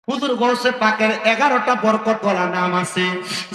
হুজুর গৌসে পাকের 11টা বরকতওয়ালা নাম আছে,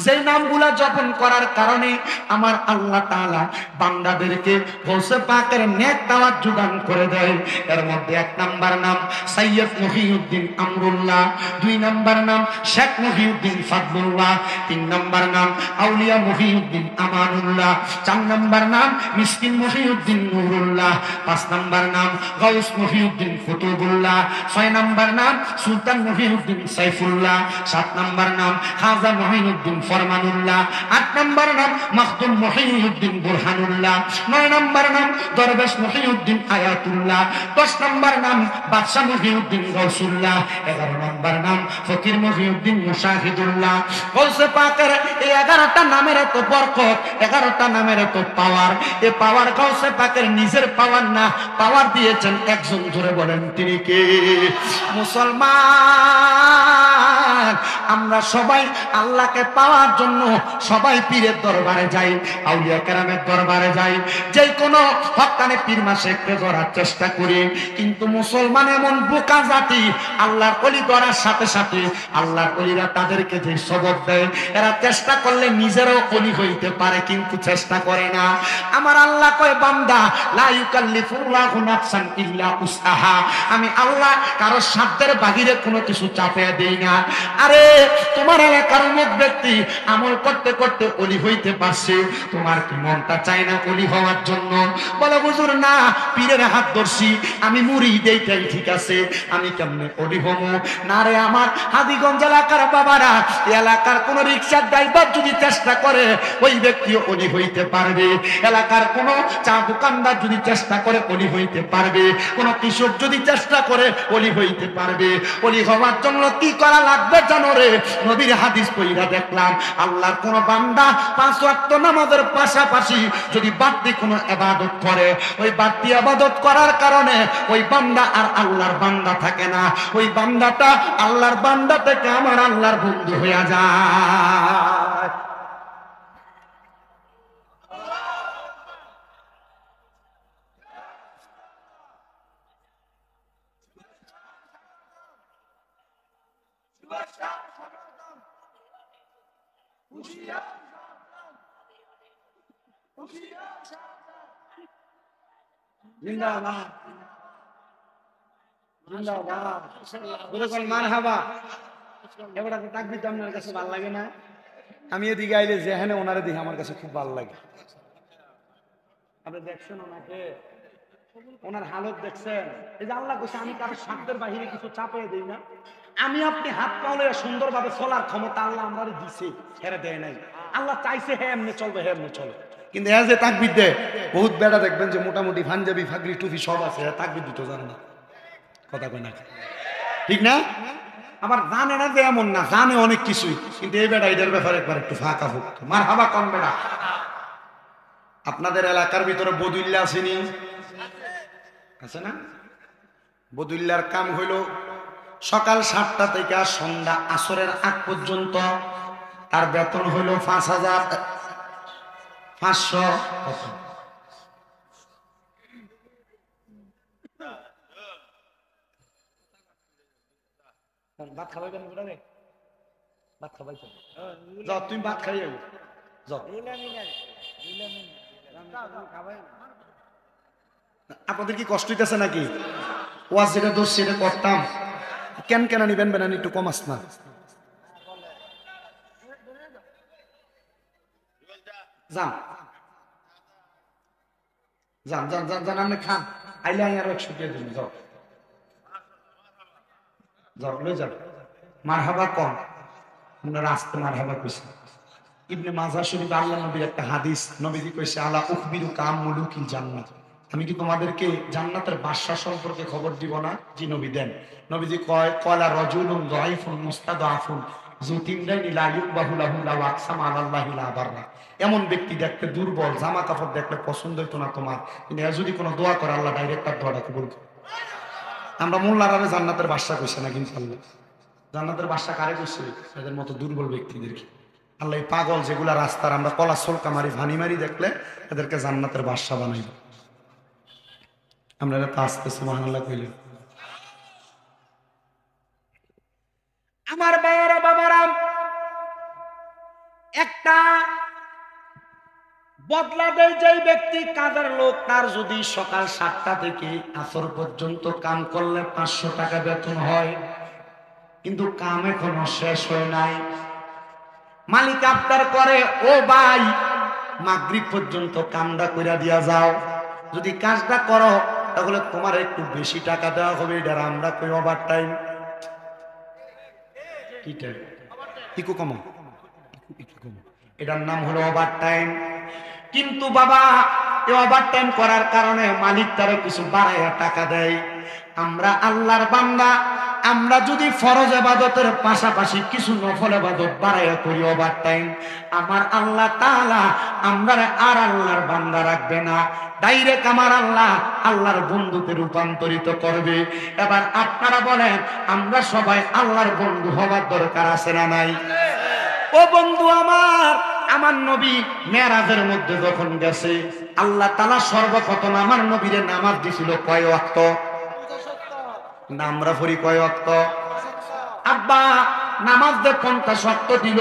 যে নামগুলা জপন করার কারণে আমার আল্লাহ তাআলা বান্দাদেরকে গৌসে পাকের নেক তাওয়াজ্জু দান করে দেয়। এর মধ্যে 1 নাম্বার নাম সৈয়দ মহিউদ্দিন আমরুল্লাহ, 2 নাম্বার নাম শেখ মহিউদ্দিন ফাদলুল্লাহ, 3 নাম্বার নাম আউলিয়া মহিউদ্দিন আমানুল্লাহ, 4 নাম্বার নাম মিসকিন মহিউদ্দিন নুরুল্লাহ, 5 নাম্বার নাম গাউস মহিউদ্দিন কুতুবুল্লাহ, 6 নাম্বার নাম সুলতান মহিউদ্দিন সাইফুল্লাহ, 7 নাম্বার নাম খাজা মহিউদ্দিন ফরমানুল্লাহ, 8 নাম্বার নাম মাখদুম মহিউদ্দিন বুরহানুল্লাহ, 9 নাম্বার নাম দরবেশ মহিউদ্দিন আয়াতুল্লাহ, 10 নাম্বার নাম বাদশা মহিউদ্দিন গাউসুল্লাহ, 11 নাম্বার নাম ফকির মহিউদ্দিন মুশাহিদুল্লাহ। গৌসে পাকের এই 11টা নামের এত বরকত, 11টা নামের এত পাওয়ার। এই পাওয়ার গৌসে পাকের নিজের পাওয়ার না, পাওয়ার দিয়েছেন একজন, ধরে বলেন তিনি কে? মুসলমান আমরা সবাই আল্লাহকে পাওয়ার জন্য সবাই পীরের দরবারে যাই, আউলিয়া কেরামের দরবারে যাই, যে কোনো হক্কানে পীর মাশায়েখকে ধরার চেষ্টা করি। কিন্তু মুসলমান এমন বোকা জাতি, আল্লাহর ওলি ধরার সাথে সাথে আল্লাহর ওলিরা তাদেরকে যে সবক দেয়, এরা চেষ্টা করলে নিজেরও ওলি হইতে পারে কিন্তু চেষ্টা করে না। আমার আল্লাহ কয় বান্দা লা ইউকাল্লিফুল্লাহু নাফসান ইল্লা উসআহা, আমি আল্লাহ কারো সাধ্যের বাহিরে কোনো কিছু চাপিয়ে দেই না। আরে তোমার এলাকার অমুক ব্যক্তি আমল করতে করতে ওলি হইতে পারছে, তোমার কি মনটা চায় না ওলি হওয়ার জন্য? বলে হুজুর না, পীরের হাত ধরছি, আমি মুরিদ, এইটাই ঠিক আছে, আমি কেমনে ওলি হবো? না রে আমার হাদিগঞ্জ এলাকার বাবারা, এলাকার কোন রিক্সার ড্রাইভার যদি চেষ্টা করে ওই ব্যক্তিও ওলি হইতে পারবে, এলাকার কোন চা দোকানদার যদি চেষ্টা করে ওলি হইতে পারবে, কোন কৃষক যদি চেষ্টা করে ওলি হইতে পারবে। ওলি হওয়ার জন্য কি করা লাগবে জানো রে? নবীর হাদিস পড়া দেখলাম, আল্লাহর কোন বান্দা 5 ওয়াক্ত নামাজের পাশাপাশি যদি বাড়তি কোনো ইবাদত করে, ওই বাড়তি ইবাদত করার কারণে ওই বান্দা আর আল্লাহর বান্দা থাকে না, ওই বান্দাটা আল্লাহর বান্দা থেকে আমার আল্লাহর বন্ধু হয়ে যায়। জিন্দাবাদ জিন্দাবাদ, বলেন মারহাবা। এবার আপনি তাকবীর তো আপনার কাছে ভালো লাগে না? আমি এদিকে আইলে যেখানে ওনারে দেখি আমার কাছে খুব ভালো লাগে। আপনি দেখছেন ওনাকে, ওনার হালত দেখছেন? এই যে আল্লাহ কইছে আমি কারো সাধ্যের বাহিরে কিছু চাপিয়ে দেই না। আমি আপনি হাত পাওলে সুন্দরভাবে চলার ক্ষমতা আল্লাহ আমরা দিছে, হেরে দেয় নাই। আল্লাহ চাইছে হ্যাঁ এমনি চলবে, হ্যাঁ এমনি চলে। কিন্তু এ যে তাকবীর দেয়, বহুত বেটা দেখবেন যে মোটামুটি পাঞ্জাবি ফাগরি টুপি সব আছে, তাকবীর দিতে জানে না, কথা কয় না, ঠিক না? আবার জানে না যে এমন না, জানে অনেক কিছুই, কিন্তু এই বেটা এটার ব্যাপারে একবার একটু ফাঁকা হোক। মারহাবা কোন বেটা? আপনাদের এলাকার ভিতরে বদুল্লাহ আসেনি? আছে না? বদুল্লার কাম হইল সকাল 7টা থেকে সন্ধ্যা আসরের আগ পর্যন্ত, তার বেতন হইল 5,500। ভাত খাবাই কেন? ভাত খাবাই কেন? যাও তুমি ভাত খাই যাও। আপনাদের কি কষ্ট হইতেছে নাকি? ওয়াজ যেটা দোষ সেটা করতাম, কেন কেন নিবেন বেনানি একটু কম আস না। যান যান যান যান যান, আপনি খান, আইলে আমি আরো 100 টাকা দিন। যাও যাও, লই যান। মারহাবা কম, আপনারা আসতে মারহাবা কইছে। ইবনে মাজাহ শরীফ আল্লাহ নবীর একটা হাদিস, নবীজি কইছে আলা উখবিরুকা আম মুলুকিল জান্নাত, আমি কি তোমাদেরকে জান্নাতের বাদশা সম্পর্কে খবর দিব না? জি নবী দেন। নবীজি কয় কলা রাজুলুন যায়ফুন মুস্তাদাফুন যুতিনদাই লা ইউবাহু লাহু লা ওয়াকসাম আলাল্লাহি লা বাররা, এমন ব্যক্তি দেখতে দুর্বল, জামা কাপড় দেখলে পছন্দ হইতো না তোমার, কিন্তু যদি কোনো দোয়া করে আল্লাহ ডাইরেক্ট তার দোয়াটা কবুল করে। আমরা মোল্লারারে জান্নাতের বাদশা কইছে না, কিন্তু আল্লাহ জান্নাতের বাদশা কারে কইছে? এদের মতো দুর্বল ব্যক্তিদেরকে। আল্লাহ পাগল যেগুলা রাস্তার আমরা কলা সলকা মারি ভানি মারি দেখলে এদেরকে জান্নাতের বাদশা বানাইব। আমরা এটা আস্তে সুবহানাল্লাহ কইলেন। আমার ভাইয়েরা বাবারা, একটা বদলা দেয় যেই ব্যক্তি কাজের লোক, তার যদি সকাল 7টা থেকে আসর পর্যন্ত কাম করলে 500 টাকা বেতন হয়, কিন্তু কাম এখনো শেষ হয় নাই। মালিক আবদার করে, ও ভাই মাগরিব পর্যন্ত কামটা কইরা দিয়া যাও, যদি কাজটা করো তাহলে তোমার একটু বেশি টাকা দেওয়া হবে। এটা আমরা কই ওভার টাইম। এটার নাম হলো ওভার টাইম। কিন্তু বাবা এই ওভার টাইম করার কারণে মালিক তারা কিছু বাড়াইয়া টাকা দেয়। আমরা আল্লাহর বান্দা, আমরা যদি ফরজ ইবাদতের পাশাপাশি কিছু নফল ইবাদত বাড়াইয়া করি ওভার টাইম, আমার আল্লাহ তাআলা আমরা আর আল্লাহর বান্দা রাখবে না, ডাইরেক্ট আমার আল্লাহ আল্লাহর বন্ধুতে রূপান্তরিত করবে। এবার আপনারা বলেন, আমরা সবাই আল্লাহর বন্ধু হওয়ার দরকার আছে না নাই? ও বন্ধু আমার, আমার নবী মেরাজের মধ্যে যখন গেছে, আল্লাহ তাআলা সর্বপ্রথম আমার নবীরে নামাজ দিছিল কয় ওয়াক্ত? আমরা পড়ি কয় ওয়াক্ত? আব্বা নামাজ যে 50 ওয়াক্ত দিল,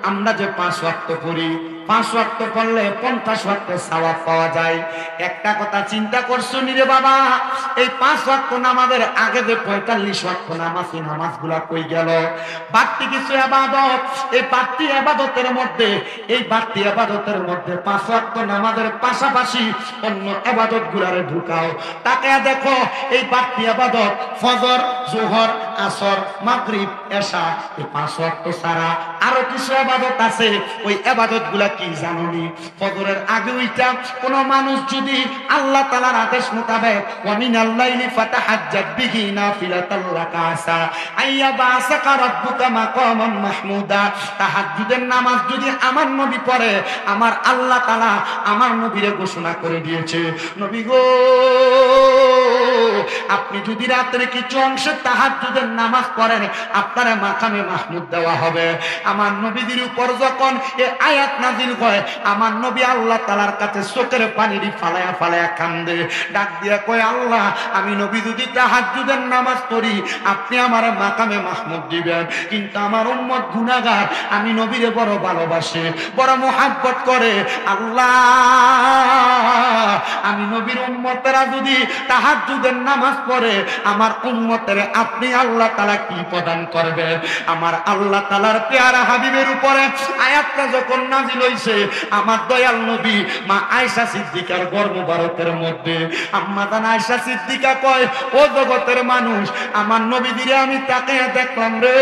আমরা যে 5 ওয়াক্ত পড়ি, 5 ওয়াক্ত পড়লে 50 ওয়াক্তের সওয়াব পাওয়া যায়। একটা কথা চিন্তা করছো নি রে বাবা, এই 5 ওয়াক্ত নামাজের আগে যে 45 ওয়াক্ত নামাজ, এই নামাজগুলা কই গেল? বাড়তি কিছু ইবাদত, এই বাড়তি ইবাদতের মধ্যে, এই বাড়তি ইবাদতের মধ্যে 5 ওয়াক্ত নামাজের পাশাপাশি অন্য ইবাদতগুলারে ঢুকাও। তাকে দেখো এই বাড়তি ইবাদত ফজর, যোহর, আসর, মাগরিব, এশা, এই 5 ওয়াক্ত ছাড়া আরো কিছু ইবাদত আছে। ওই ইবাদতগুলা কি জানোনি? ফজরের আগে ওইটা কোন মানুষ যদি আল্লাহ তাআলার আদেশ মোতাবেক ওয়া মিনাল লাইলি ফাতাহাজ্জাত বিহি নাফিলাতাল লাকা আসা আইয়াবাসাকা রাব্বুকা মাকামান মাহমুদা, তাহাজ্জুদের নামাজ যদি আমার নবী পড়ে, আমার আল্লাহ তাআলা আমার নবীরে ঘোষণা করে দিয়েছে, নবী গো আপনি যদি রাতে কিছু অংশে তাহাজ্জুদের নামাজ পড়েন, আপনারে মাকামে মাহমুদ দেওয়া হবে। আমার নবীদের উপর যখন এই আয়াত নাজিল হয়, আমার নবী আল্লাহ তাআলার কাছে চোখের পানি ফালায়া ফালায়া কান্দে, ডাক দিয়া কয়, আল্লাহ আমি নবী যদি তাহাজ্জুদের নামাজ পড়ি, আপনি আমার মাকামে মাহমুদ দিবেন, কিন্তু আমার উম্মত গুনাহগার, আমি নবীরে বড় ভালোবাসে, বড় মোহাব্বত করে। আল্লাহ আমি নবীর উম্মতেরা যদি তাহাজ্জুদের নামাজ পড়ে, আমার উম্মতের আপনি আল্লাহ তাআলা কি প্রদান করবেন? আমার আল্লাহ তাআলার পেয়ারা হাবিবের উপরে আয়াতটা যখন নাজিল হইছে, আমার দয়াল নবী মা আয়েশা সিদ্দিকার গর্ভ মুবারকের মধ্যে আম্মা জান আয়েশা সিদ্দিকা কয়, ও জগতের মানুষ, আমার নবীজিরে আমি তাকায়া দেখলাম রে,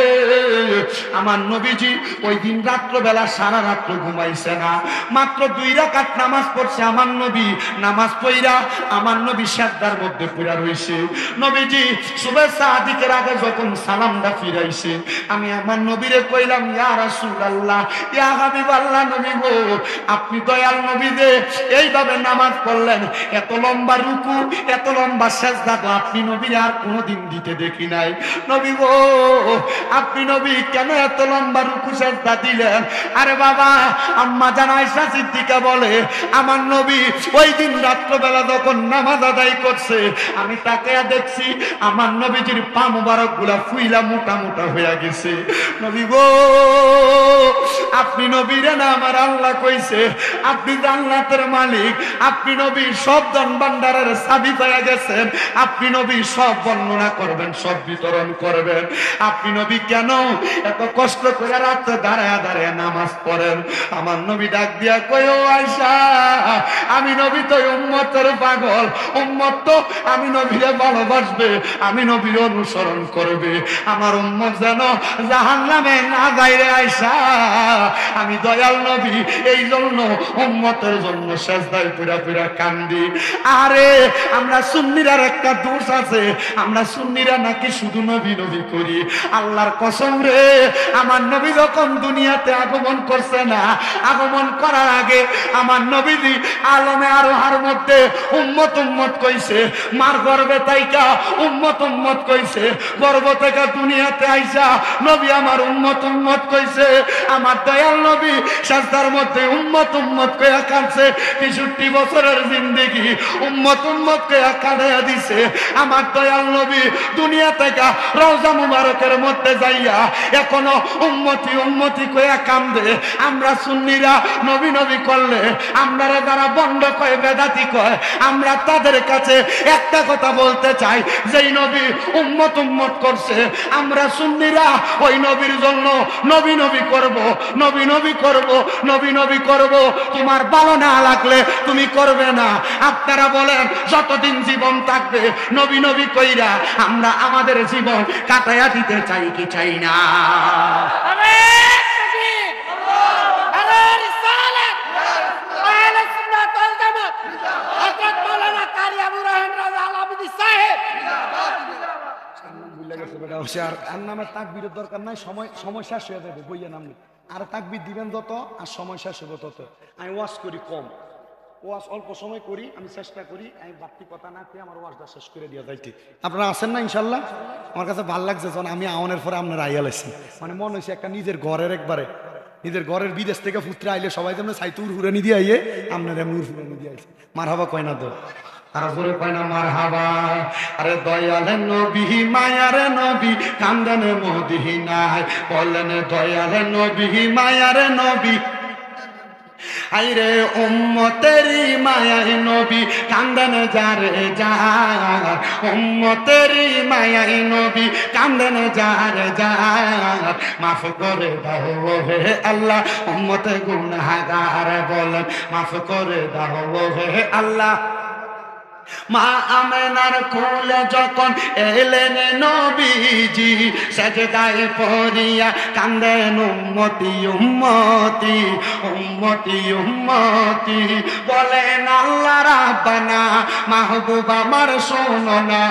আমার নবীজি ওই দিন রাত্রবেলা সারা রাত্র ঘুমাইছে না, মাত্র 2 রাকাত নামাজ পড়ছে। আমার নবী নামাজ পড়া আমার নবী সাজদার মধ্যে পড়া রইছে। নবীজি সুবহ সাদিকের আগে যখন সালামটা ফিরাইছে, আমি আমার নবীরে কইলাম, ইয়া রাসূলুল্লাহ, ইয়া হাবিবাল্লাহ, নবী গো আপনি দয়াল নবী যে এইভাবে নামাজ পড়লেন, এত লম্বা রুকু, এত লম্বা সাজদা তো আপনি নবীরে আর কোনোদিন দিতে দেখি নাই। নবী গো আপনি নবী কেন এত লম্বা রুকু সাজদা দিলেন? আরে বাবা, আম্মা জান আয়েশা সিদ্দিকা বলে, আমার নবী ওই দিন রাত্রবেলা যখন নামাজ আদায় করছে, আমি তাকে দেখছি আমার নবীজির পা মুবারক গুলা ফুইলা মোটা মোটা হয়ে গেছে। নবী গো আপনি নবীরে না আমার আল্লাহ কইছে, আপনি জান্নাতের মালিক, আপনি নবী সব ধন ভান্ডারের চাবি পেয়ে গেছেন, আপনি নবী সব বর্ণনা করবেন, সব বিতরণ করবেন, আপনি নবী কেন এত কষ্ট করে রাতে দাঁড়ায় দাঁড়ায় নামাজ পড়েন? আমার নবী ডাক দিয়া কই, ও আয়েশা, আমি নবী তো উম্মতের পাগল, উম্মত তো আমি নবীরে ভালোবাসবে, আমি নবীর অনুসরণ করবে, আমার উম্মত যেন জাহান্নামে না যায় রে আয়েশা, আমি দয়াল নবী এই জন্য উম্মতের জন্য সেজদায় পুরা পুরা কান্দি। আরে আমরা সুন্নিরার একটা দোষ আছে, আমরা সুন্নিরা নাকি শুধু নবী নবী করি। আল্লাহর কসম রে, আমার নবী যখন দুনিয়াতে আগমন করছে না, আগমন করার আগে আমার নবীজি আলমে আরোহার মধ্যে উম্মত উম্মত কইছে, মার ঘর গর্বে তাইকা উম্মত উম্মত কইছে, গর্ব থেকে দুনিয়াতে আইসা নবী আমার উম্মত উম্মত কইছে। আমার দয়াল নবী সাজদার মধ্যে উম্মত উম্মত কইয়া কাঁদছে। ৬৩ বছরের জিন্দেগি উম্মত উম্মত কইয়া কাঁদাইয়া দিছে। আমার দয়াল নবী দুনিয়া থেকে রওজা মুবারকের মধ্যে যাইয়া এখনো উম্মতি উম্মতি কইয়া কান্দে। আমরা সুন্নিরা নবী নবী করলে আমরা যারা বন্ড কয় বেদাতি কয়, আমরা তাদের কাছে একটা কথা বলতে চাই, যেই নবী উম্মত উম্মত করছে আমরা সুন্নিরা ওই নবীর জন্য নবী নবী করব, নবী নবী করব, নবী নবী করব। তোমার ভালো না লাগলে তুমি করবে না। আপনারা বলেন যতদিন জীবন থাকবে নবী নবী কইরা আমরা আমাদের জীবন কাটাইয়া দিতে চাই কি চাই না? তাকবীরের দরকার নাই, সময় শেষ হয়ে যাবে, বইয়ে নামলে আর তাকবীর দিবেন যত আর সময় শেষ হবে তত। আমি ওয়াজ করি কম, ওয়াজ অল্প সময় করি, আমি চেষ্টা করি আমি বাড়তি কথা না খেয়ে আমার ওয়াজটা শেষ করে দিয়ে যাইতে। আপনারা আছেন না ইনশাল্লাহ? আমার কাছে ভালো লাগছে যখন আমি আওয়ানের পরে আপনারা আইয়া লাইছি, মানে মনে হয়েছে একটা নিজের ঘরের একবারে নিজের ঘরের বিদেশ থেকে পুত্রে আইলে সবাই যেমন সাইতুর হুরানি দিয়ে আইয়ে আপনার এমনি হুরানি দিয়ে আইছে। মার হাবা কয় না তো, আর জোরে কয় না মার হাবা। আরে দয়ালে নবী মায়ারে নবী কান্দন মদিনায়, বলেন দয়ালে নবী মায়ারে নবী। আইরে উম্মতেরি মায়াই নবী কান্দন যারে যার, উম্মতেরি মায়াই নবী কান্দন যারে যার। মাফ করে দাও হে আল্লাহ উম্মতে গুনাহগার, বলেন মাফ করে দাও হে আল্লাহ। মা আমেনার কোলে যখন এলেন নবীজি, সেজদায় পড়িয়া কান্দেন উম্মতি উম্মতি উম্মতি উম্মতি। বলেন আল্লাহ রাব্বানা মাহবুব আমার শোনো না,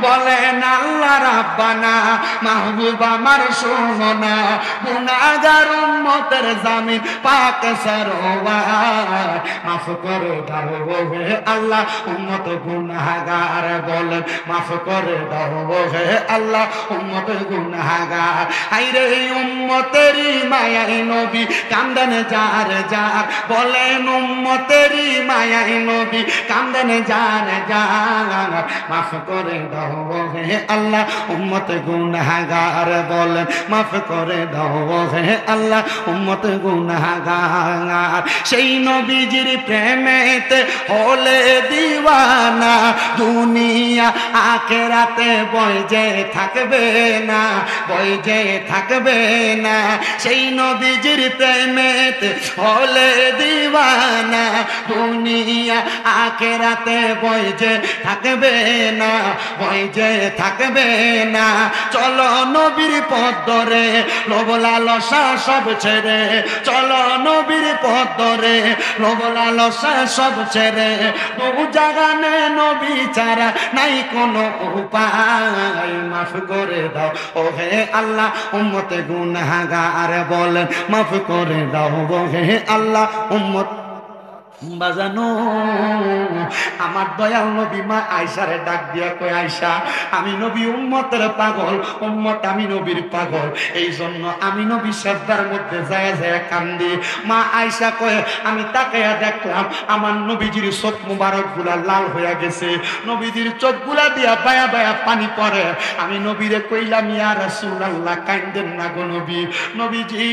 বলেন আল্লাহ রাব্বানা মাহবুব আমার শোনো না। গুনাহগার উম্মতের জামিন পাক সরওয়ার, মাফ করে দাও হে আল্লাহ উম্মত গুনাহগার, বলেন মাফ করে দাও হে আল্লাহ উম্মত গুনাহগার। আইরে উম্মতেরি মায়াই নবী কান্দন যার যার, বলেন উম্মতেরি মায়াই নবী কান্দন যার যার। মাফ করে দাও হে আল্লাহ উম্মত গুনাহগার, বলেন মাফ করে দাও হে আল্লাহ উম্মত গুনাহগার। সেই নবীজির প্রেমেতে হলে দিওয়ানা, দুনিয়া আখেরাতে বই যে থাকবে না, বই যে থাকবে না। সেই নবীজির প্রেমেতে হলে দিওয়ানা, দুনিয়া আখেরাতে বই যে থাকবে না, বই যে থাকবে না। চলো নবীর পথ ধরে লোভ লালসা সব ছেড়ে, চলো নবীর পথ ধরে লোভ লালসা সব ছেড়ে। তবু জাগানে নবী ছাড়া নাই কোনো উপায়, মাফ করে দাও ও হে আল্লাহ উম্মতে গুনাহগার, বলেন মাফ করে দাও হে আল্লাহ উম্মত। বাজানো আমার দয়াল নবী মা আয়সারে ডাক দিয়া কয়, আয়সা আমি নবী উম্মতের পাগল, উম্মত আমি নবীর পাগল, এই জন্য আমি নবী সেজদার মধ্যে যায় যায় কান্দি। মা আয়সা কয় আমি তাকাইয়া দেখলাম আমার নবীজির চোখ মুবারক গুলা লাল হয়ে গেছে, নবীজির চোখ গুলা দিয়া বায়া বায়া পানি পড়ে। আমি নবীরে কইলাম ইয়া রাসূলুল্লাহ কান্দেন না গো নবী। নবীজি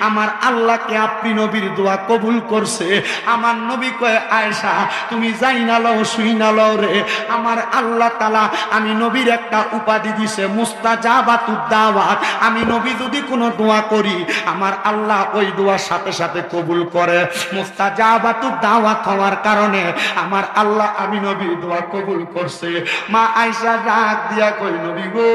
আমার আল্লাহকে আপনি নবীর দোয়া কবুল করছে। আমার নবী কয় আয়েশা তুমি যাই না লও শুই না লও রে, আমার আল্লাহ তাআলা আমি নবীর একটা উপাধি দিছে মুস্তাজাবাতুদ দাওয়াত। আমি নবী যদি কোনো দোয়া করি আমার আল্লাহ ওই দোয়ার সাথে সাথে কবুল করে। মুস্তাজাবাতুদ দাওয়াত হওয়ার কারণে আমার আল্লাহ আমি নবীর দোয়া কবুল করছে। মা আয়েশা ডাক দিয়া কই নবী গো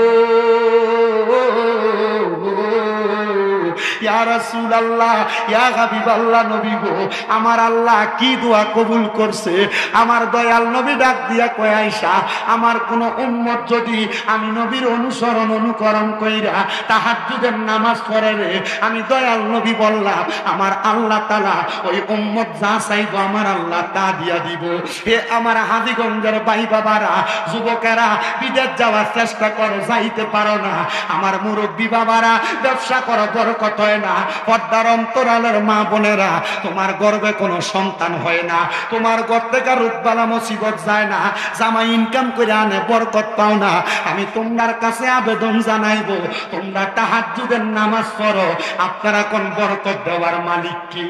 ইয়া রাসূলুল্লাহ, ইয়া হাবিবাল্লাহ, নবী গো, আমার আল্লাহ কি দোয়া কবুল করছে? আমার দয়াল নবী ডাক দিয়া কয়, আয়েশা, আমার কোন উম্মত যদি আমি নবীর অনুসরণ অনুকরণ কইরা তাহাজ্জুদের নামাজ পড়ে রে, আমি দয়াল নবী বললাম আমার আল্লাহ তাআলা ওই উম্মত যা চাইবো আমার আল্লাহ তা দিয়া দিব। হে আমার হাজীগঞ্জের ভাই বাবারা, যুবকেরা, বিদেশ যাওয়ার চেষ্টা করো, যাইতে পারো না। আমার মুরব্বী বাবারা, ব্যবসা করো, বরকত হয় না। পর্দার অন্তরালের মা বোনেরা, তোমার গর্ভে কোনো সন্তান হয় না, তোমার ঘর থেকে রোগবালা মুসিবত যায় না, জামাই ইনকাম করে আনে, বরকত পাও না। আমি তোমার কাছে আবেদন জানাইবো, তোমরা তাহাজ্জুদের নামাজ পড়ো। আপনারা কোন বরকত দেওয়ার মালিক কি?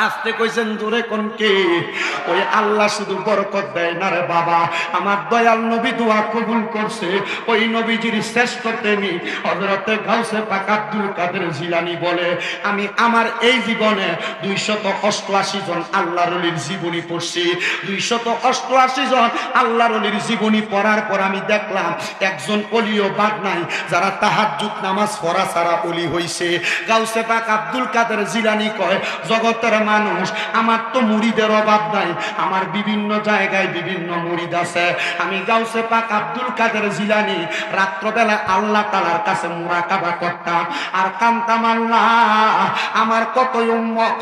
আসতে কইছেন, জোরে কোন কে? ওই আল্লাহ শুধু বরকত দেয় না রে বাবা। আমার দয়াল নবী দোয়া কবুল করছে। ওই নবীজির শ্রেষ্ঠ প্রেমী হযরতে গাউসে পাক আব্দুল কাদের জিলানী বলে, আমি আমার এই জীবনে 288 জন আল্লাহর ওলির জীবনী পড়ছি। 288 জন আল্লাহর ওলির জীবনী পড়ার পর আমি দেখলাম একজন ওলিও বাদ নাই যারা তাহাজ্জুদ নামাজ পড়া ছাড়া ওলি হইছে। গাউসে পাক আব্দুল কাদের জিলানী কয়, জগতের মানুষ, আমার তো মুরিদের অভাব নাই, আমার বিভিন্ন জায়গায় বিভিন্ন মুরিদ আছে। আমি গাউসে পাক আব্দুল কাদের জিলানী রাত্রবেলা আল্লাহ তাআলার কাছে মুরাকাবা করতাম আর কানতাম, আল্লাহ আমার কত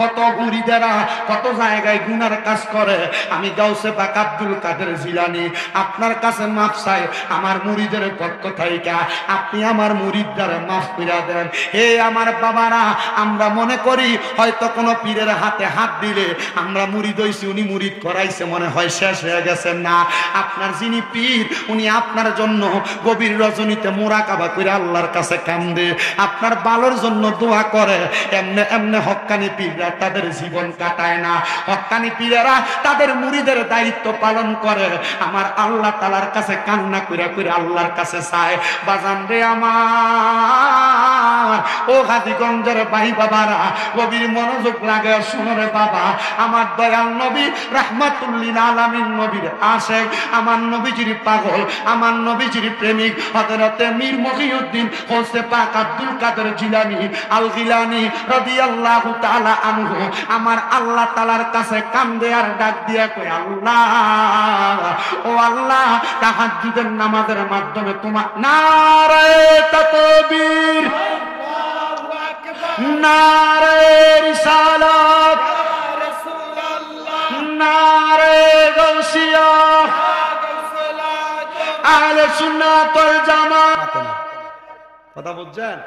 কত মুরিদেরা কত জায়গায় গুনার কাজ করে, আমি গাউসে পাক আব্দুল কাদের জিলানী আপনার কাছে মাফ চাই, আমার মুরিদের পক্ষ থেকে আপনি আমার মুরিদদের মাফ করে দেন। হে আমার বাবারা, আমরা মনে করি হয়তো কোনো পীরের হাতে হাত দিলে আমরা মুরিদ হইছি, উনি মুরিদ করাইছে, মনে হয় শেষ হয়ে গেছেন। না, আপনার যিনি পীর উনি আপনার জন্য গভীর রজনীতে মুরাকাবা করে আল্লাহর কাছে কান্দে, আপনার ভালোর জন্য দোয়া করে। এমনে এমনে হক্কানি পীররা তাদের জীবন কাটায় না, হক্কানি পীরেরা তাদের মুরিদের দায়িত্ব পালন করে। আমার আল্লাহ তাআলার কাছে কান্না কইরা কইরা আল্লাহর কাছে চায়। বাজান রে আমার, ও হাজীগঞ্জের ভাই বাবারা, গভীর মনোযোগ লাগে শুনো রে বাবা। আমার দয়াল নবী রাহমাতুল লিল আলামিন নবীর আশিক, আমার নবীজির পাগল, আমার নবীজির প্রেমিক হযরতে মীর মহিউদ্দিন গাউসে পাক আব্দুল কাদের জিলানী আল গিলানী রাদিয়াল্লাহু তাআলা আনহু আমার আল্লাহ তাআলার কাছে কান্দে আর ডাক দিয়া কয়, আল্লাহ, ও আল্লাহ, তাহাজ্জুদের নামাজের মাধ্যমে তোমার নারে তাকবীর, নারে রিসালাত, নারে গাউসিয়া, আহলে সুন্নাত ওয়াল জামাত। কথা বুঝছেন?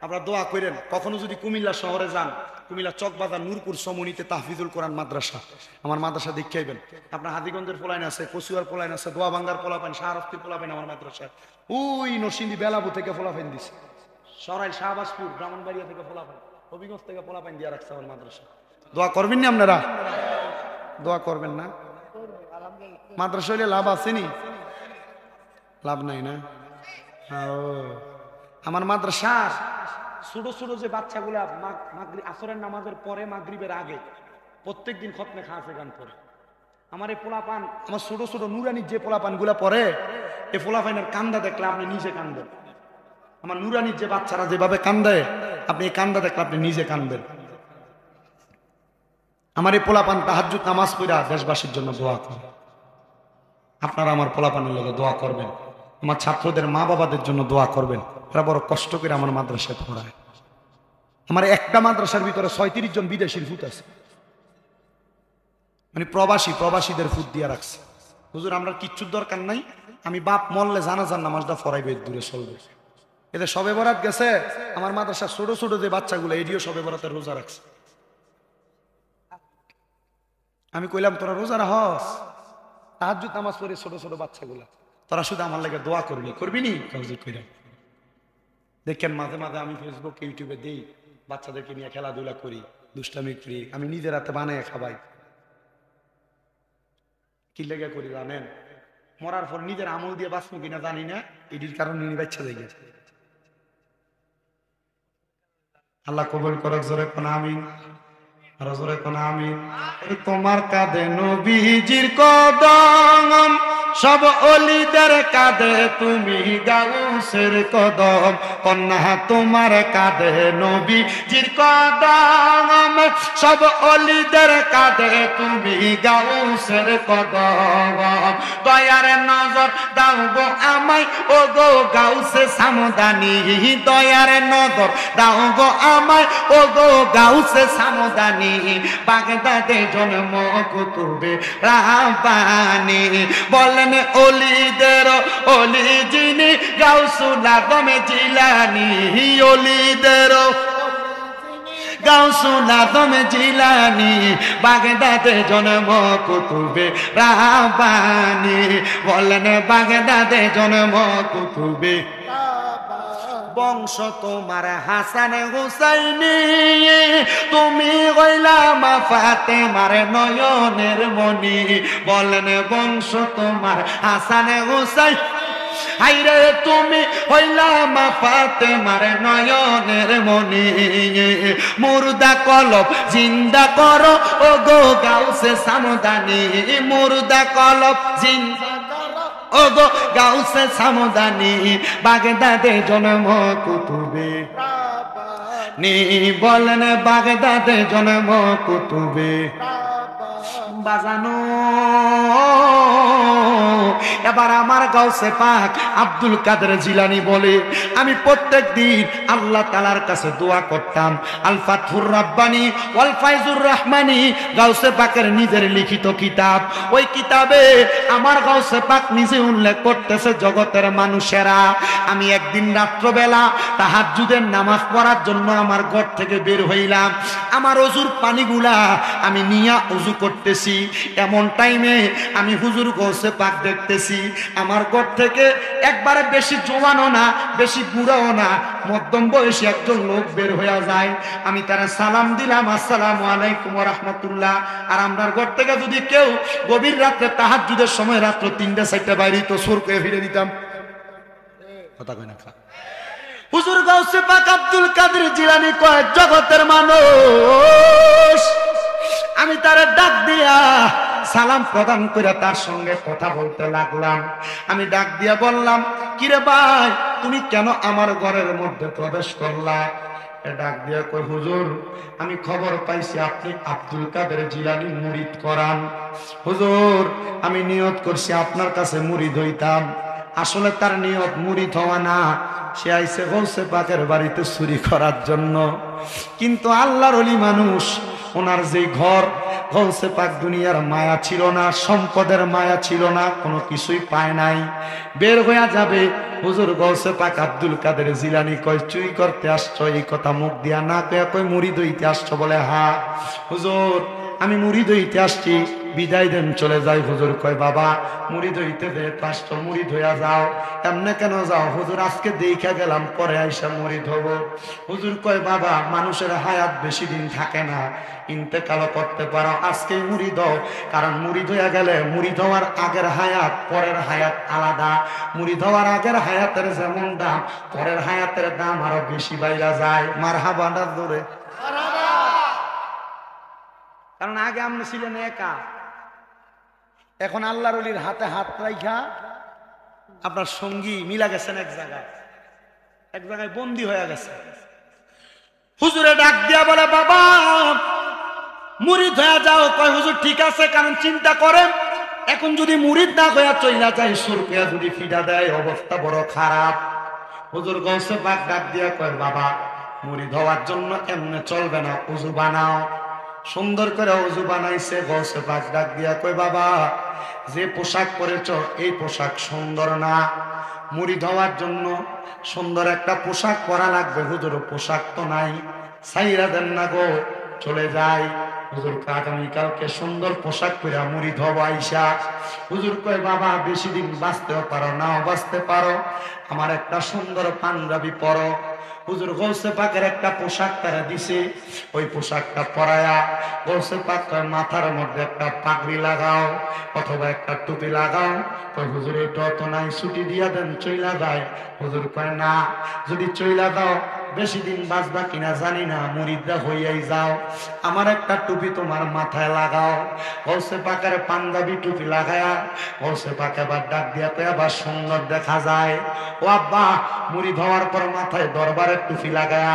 আপনারা দোয়া করেন। কখনো যদি কুমিল্লা শহরে যান, কুমিল্লা চকবাজার নূরপুর সমনিতে তাহফিজুল কোরআন মাদ্রাসা, আমার মাদ্রাসা দেখাইবেন। আপনার হাজীগঞ্জের পোলাইন আছে, কচুয়ার পোলাইন আছে, দোয়া ভাঙ্গার পোলাপাইন, শাহরফতির পোলাপাইন আমার মাদ্রাসায়। ওই নরসিংদী বেলাবু থেকে পোলাপাইন দিছে, সরাইল শাহবাজপুর ব্রাহ্মণবাড়িয়া থেকে পোলাপাইন, হবিগঞ্জ থেকে পোলাপাইন দিয়ে রাখছে আমার মাদ্রাসা। দোয়া করবেন না আপনারা? দোয়া করবেন না? মাদ্রাসা হইলে লাভ আসেনি? লাভ নাই না? আমার মাদ্রাসার ছোট ছোট যে বাচ্চাগুলা আসরের নামাজের পরে মাগরিবের আগে প্রত্যেকদিন খতমে খাসে গান পড়ে। আমার এই পোলাপান, আমার ছোট ছোট নুরানির যে পোলাপান গুলা পড়ে, এই পোলাপানের কান্দা দেখলে আপনি নিজে কান্দবেন। আমার নুরানির যে বাচ্চারা যেভাবে কান্দে, আপনি এই কান্দা দেখলে আপনি নিজে কান্দবেন। আমার এই পোলাপান তাহাজ্জুদ নামাজ পড়া দেশবাসীর জন্য দোয়া করে। আপনারা আমার পোলাপানের লগে দোয়া করবেন, আমার ছাত্রদের মা বাবাদের জন্য দোয়া করবেন। এরা বড় কষ্ট করে আমার মাদ্রাসায় পড়ায়। আমার একটা মাদ্রাসার ভিতরে 36 জন বিদেশির ফুট আছে, মানে প্রবাসীদের ফুট দিয়ে রাখছে। হুজুর আমরা কিচ্ছুর দরকার নাই, আমি বাপ মরলে জানাজার নামাজটা ফরাইবে, দূরে চলবে। এদের শবে বরাত গেছে, আমার মাদ্রাসার ছোট ছোট যে বাচ্চাগুলো এডিও শবে বরাতের রোজা রাখছে। আমি কইলাম তোরা রোজা রাখস, তাহাজ্জুদ নামাজ পড়ে ছোট ছোট বাচ্চাগুলা, তোরা শুধু আমার লাগে দোয়া করবি নি? কইলাম দেখেন মাঝে মাঝে আমি ফেসবুক ইউটিউবে দেই, বাচ্চাদেরকে নিয়ে খেলাধুলা করি, দুষ্টামি করি, আমি নিজের হাতে বানায় খাবাই। কি লেগে করি জানেন? মরার পর নিজের আমল দিয়ে বাঁচবো কিনা জানি না, এটির কারণে বাচ্চা হয়ে গেছে। আল্লাহ কবুল করক, জোরে কোন আমিন, আর জোরে কোন আমিন। তোমার কাঁধে নবীজির কদম, সব ওলিদের কাঁধে তুমি গাও গাউসের কদম, কন্যা তোমার কাঁধে নবীজির কদম, সব অলিদের কাঁধে তুমি গাউসের কদম। দয়ার নজর দাও গো আমায় ও গো গাউসে সামদানি, দয়ার নজর দাও গো আমায় ও গো গাউসে সামদানি, বাগদাদে জন্ম কুতুবে রাব্বানি। বলেন অলিদের অলি যিনি গাউসুল আজম জিলানী, অলিদের গাউসুল আজম জিলানী, বাগদাদে জন্ম কুতুবে রাব্বানি। বলেন বাগদাদে জন্ম কুতুবে, বংশ তোমার হাসান হুসাইনি, তুমি হইলা মা ফাতেমার নয়নের মনি। বলেন বংশ তোমার হাসান হুসাইন, হাইরে তুমি হইলা মা ফাতেমার নয়নের মনি। মুর্দা কলব জিন্দা করো ও গো গাউসে সামদানি, মুর্দা কলব জিন্দা ও গো গাউসে সামদানি, বাগদাদে জন্ম কুতুবে নি। বলেন বাগদাদে জন্ম কুতুবে বাজানো। এবার আমার গাউসে পাক আব্দুল কাদের জিলানী বলে, আমি প্রত্যেক দিন আল্লাহ তাআলার কাছে দোয়া করতাম। আল ফাতহুর রাব্বানি ওয়াল ফায়জুর রহমানি গাউসে পাকের নিজের লিখিত কিতাব, ওই কিতাবে আমার গাউসে পাক নিজে উল্লেখ করতেছে, জগতের মানুষেরা আমি একদিন রাত্রবেলা তাহাজ্জুদের নামাজ পড়ার জন্য আমার ঘর থেকে বের হইলাম। আমার ওযুর পানিগুলা আমি নিয়া ওযু করতেছি, এমন টাইমে আমি হুজুর গাউসে পাক দেখতেছি আমার ঘর থেকে একবারে বেশি জওয়ানও না বেশি বুড়াও না, মধ্যম বয়সী একজন লোক বের হয়ে যায়। আমি তারা সালাম দিলাম, আসসালামু আলাইকুম ওয়া রাহমাতুল্লাহ। আর আমরার ঘর থেকে যদি কেউ গভীর রাতে তাহাজ্জুদের সময় রাত্র 3টা-4টা বাইরে তো সুর করে ফিরে দিতাম। কথা কই না খা। হুজুর গাউসে পাক আব্দুল কাদের জিলানী কয়, জগতের মানুষ। আমি তারে ডাক দিয়া সালাম প্রদান করে তার সঙ্গে কথা বলতে লাগলাম। আমি ডাক দিয়া বললাম, কিরে ভাই তুমি কেন আমার ঘরের মধ্যে প্রবেশ করলা? ডাক দিয়া কই, হুজুর আমি খবর পাইছি আপনি আব্দুল কাদের জিলানী মুরিদ করান। হুজুর আমি নিয়ত করছি আপনার কাছে মুরিদ হইতাম। আসলে তার নিয়ত মুরিদ হওয়া না, সে আইছে গাউসে পাকের বাড়িতে চুরি করার জন্য। কিন্তু আল্লাহর ওলি মানুষ, ওনার যে ঘর, গাউসে পাক দুনিয়ার মায়া ছিল না, সম্পদের মায়া ছিল না, কোনো কিছুই পায় নাই, বের হইয়া যাবে। হুজুর গাউসে পাক আব্দুল কাদের জিলানী কয়, চুরি করতে আসছো? এই কথা মুখ দিয়া না কয়া কয়, মুরিদ হইতে আসছো? বলে হ্যাঁ হুজুর আমি মুরিদ হইতে আসছি, বিদায় দেন চলে যাই। হুজুর কয়, বাবা মুরিদ হইতে দে, পাঁচটা মুরিদ হইয়া যাও। এমনে কেন যাও? হুজুর আজকে দেখা গেলাম, পরে আইসা মুরিদ হব। হুজুর কয়, বাবা মানুষের হায়াত বেশি দিন থাকে না, ইন্তেকালও করতে পারো, আজকেই মুরিদ হও। কারণ মুরিদ হইয়া গেলে মুরিদ হওয়ার আগের হায়াত পরের হায়াত আলাদা। মুরিদ হওয়ার আগের হায়াতের যেমন দাম, পরের হায়াতের দাম আরো বেশি বাইরা যায়। মারহাবা না জোরে? কারণ আগে আপনি ছিলেন একা, এখন আল্লাহর ওলির হাতে হাত রাইখা আপনার সঙ্গী মিলা গেছেন, এক জায়গায় বন্দী হয়ে গেছে। হুজুরে ডাক দিয়া বলে, বাবা মুরিদ হয়ে যাও। কয়, হুজুর ঠিক আছে, কারণ চিন্তা করেন এখন যদি মুরিদ না হইয়া চইলা যায়, সুরকিয়া যদি ফিডা দেয়, অবস্থা বড় খারাপ। হুজুর গাউসে পাক ডাক দিয়া কয়, বাবা মুরিদ হওয়ার জন্য এমনে চলবে না, উজু বানাও। সুন্দর করে উজু বানাইছে। গাউসে পাক ডাক দিয়া কয়, বাবা যে পোশাক পরেছ এই পোশাক সুন্দর না, মুরিদ হওয়ার জন্য সুন্দর একটা পোশাক পরা লাগবে। হুজুর পোশাক তো নাই, সাইরা দেন না গো, চলে যাই। হুজুর আগামীকালকে সুন্দর পোশাক পরে মুরিদ হব আইসা। হুজুর কয়, বাবা বেশি দিন বাঁচতেও পারো, নাও বাঁচতে পারো, আমার একটা সুন্দর পাঞ্জাবি পরো। হুজুর গাউসে পাকের একটা পোশাক তারা দিছে, ওই পোশাকটা পরায়া গাউসে পাক কয়, মাথার মধ্যে একটা পাগড়ি লাগাও অথবা একটা টুপি লাগাও। কয়, হুজুর এটা তো নাই, ছুটি দিয়া দেন, চইলা যায়। হুজুর কয়, না যদি চইলা দাও বেশি দিন বাঁচবা কিনা জানি না, মুরিদরা হইয়াই যাও, আমার একটা টুপি তোমার মাথায় লাগাও। গৌসে পাকের পাঞ্জাবি টুপি লাগায়া গৌসে পাকে আবার ডাক দিয়া কই আবার সুন্দর দেখা যায়। ও আব্বা, মুরিদ হওয়ার পর মাথায় দরবারের টুপি লাগায়া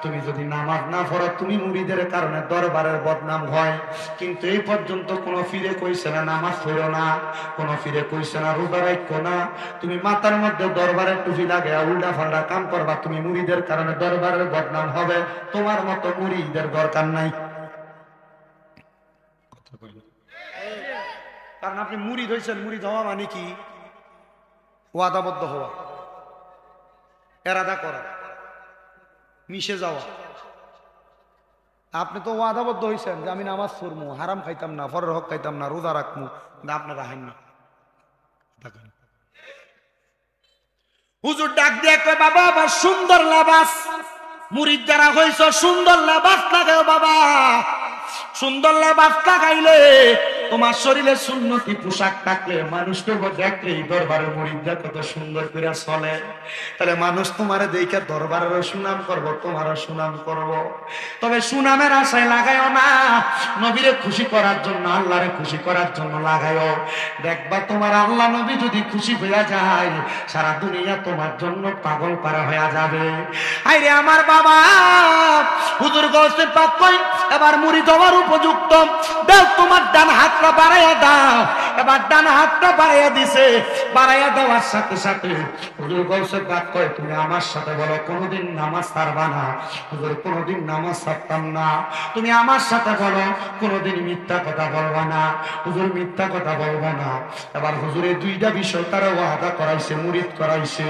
তুমি যদি নামাজ না পড়ো, তুমি মুরিদের কারণে দরবারের বদনাম হয়। কিন্তু এই পর্যন্ত কোনো ফিরে কইছে না নামাজ পড়ো না, কোনো ফিরে কইছে না রোজা রাখো না। তুমি মাথার মধ্যে দরবারের টুপি লাগায়া উল্টা পাল্টা কাম করবা, তুমি মুরিদের কারণে দরবারের বদনাম হবে। তোমার মতো মুরিদের দরকার নাই। কারণ আপনি মুরিদ হয়েছেন, মুরিদ হওয়া মানে কি? ওয়াদাবদ্ধ হওয়া, এরাদা করা, মিশে যাওয়া। আপনি তো ওয়াদাবদ্ধ হয়েছেন যে আমি নামাজ পড়বো, হারাম খাইতাম না, ফরের হক খাইতাম না, রোজা রাখবো, কিন্তু আপনি রাখেন না। হুজুর ডাক দিয়ে কয় বাবা আবার সুন্দর লেবাস, মুরিদ যারা হইছ সুন্দর লেবাস লাগাও বাবা। সুন্দর লেবাস লাগাইলে তোমার শরীরে সুন্নতি পোশাক থাকলে মানুষ তো দেখলেই দরবারের মুরিদরা কত সুন্দর করে চলে, তাহলে মানুষ তোমারে দেখে দরবারেরও সুনাম করবো, তোমারও সুনাম করব। তবে সুনামের আশায় লাগাইও না, নবীরে খুশি করার জন্য, আল্লাহরে খুশি করার জন্য লাগাইও। দেখবা তোমার আল্লাহ নবী যদি খুশি হইয়া যায়, সারা দুনিয়া তোমার জন্য পাগল পারা হইয়া যাবে। আইরে আমার বাবা, হুজুর গৌসে পাক কই এবার মুরিদ হওয়ার উপযুক্ত, দাও তোমার ডান হাতটা বাড়াইয়া দাও। এবার ডান হাতটা বাড়াইয়া দিছে, বাড়াইয়া দেওয়ার সাথে সাথে হুজুর গৌসে পাক কয় তুমি আমার সাথে বলো কোনোদিন নামাজ ছাড়বা না। হুজুর কোনোদিন নামাজ ছাড়তাম না। তুমি আমার সাথে বলো কোনোদিন মিথ্যা কথা বলবা না। হুজুর মিথ্যা কথা বলবা না। এবার হুজুরে দুইটা বিষয় তারা ওয়াদা করাইছে, মুরিদ করাইছে।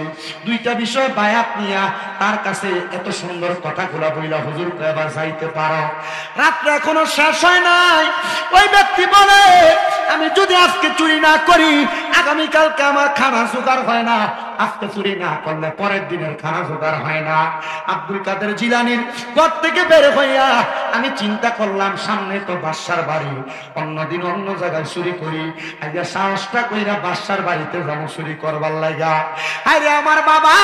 দুইটা বিষয় বায়াত নিয়া তার কাছে এত সুন্দর কথাগুলা বইলা হুজুর এবার যাইতে পারো। রাত্রে এখনো শেষ হয় নাই। ওই ব্যক্তি বলে আমি যদি আজকে চুরি না করি, আগামীকালকে আমার খানা জোগাড় হয় না। আজকে চুরি না করলে পরের দিনের খানা জোগাড় হয় না। আব্দুল কাদের জিলানীর ঘর থেকে বের হইয়া আমি চিন্তা করলাম, সামনে তো বাদশার বাড়ি, অন্যদিন অন্য জায়গায় চুরি করি, আজকে সাহসটা কইরা বাদশার বাড়িতে যাবো চুরি করবার লাগা। আরে আমার বাবা,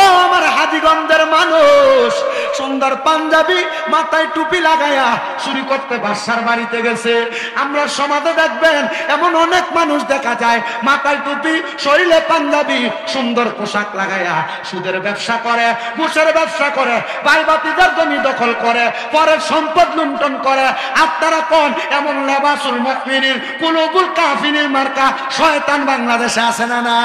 ও আমার হাজীগঞ্জের মানুষ, সুন্দর পাঞ্জাবি মাথায় টুপি লাগায়া চুরি করতে বাদশার বাড়িতে গেছে। আমরা সমাজে দেখবেন এমন অনেক মানুষ দেখা যায়, মাথায় টুপি, শরীরে পাঞ্জাবি, সুন্দর পোশাক লাগায়া সুদের ব্যবসা করে, ঘুষের ব্যবসা করে, ভাই বাতিদের জমি দখল করে, পরের সম্পদ লুণ্ঠন করে। আপনারা কোন এমন লেবাসুল মুমিনিন কুলুবুল কাফিরিন মার্কা শয়তান বাংলাদেশে আছে না না?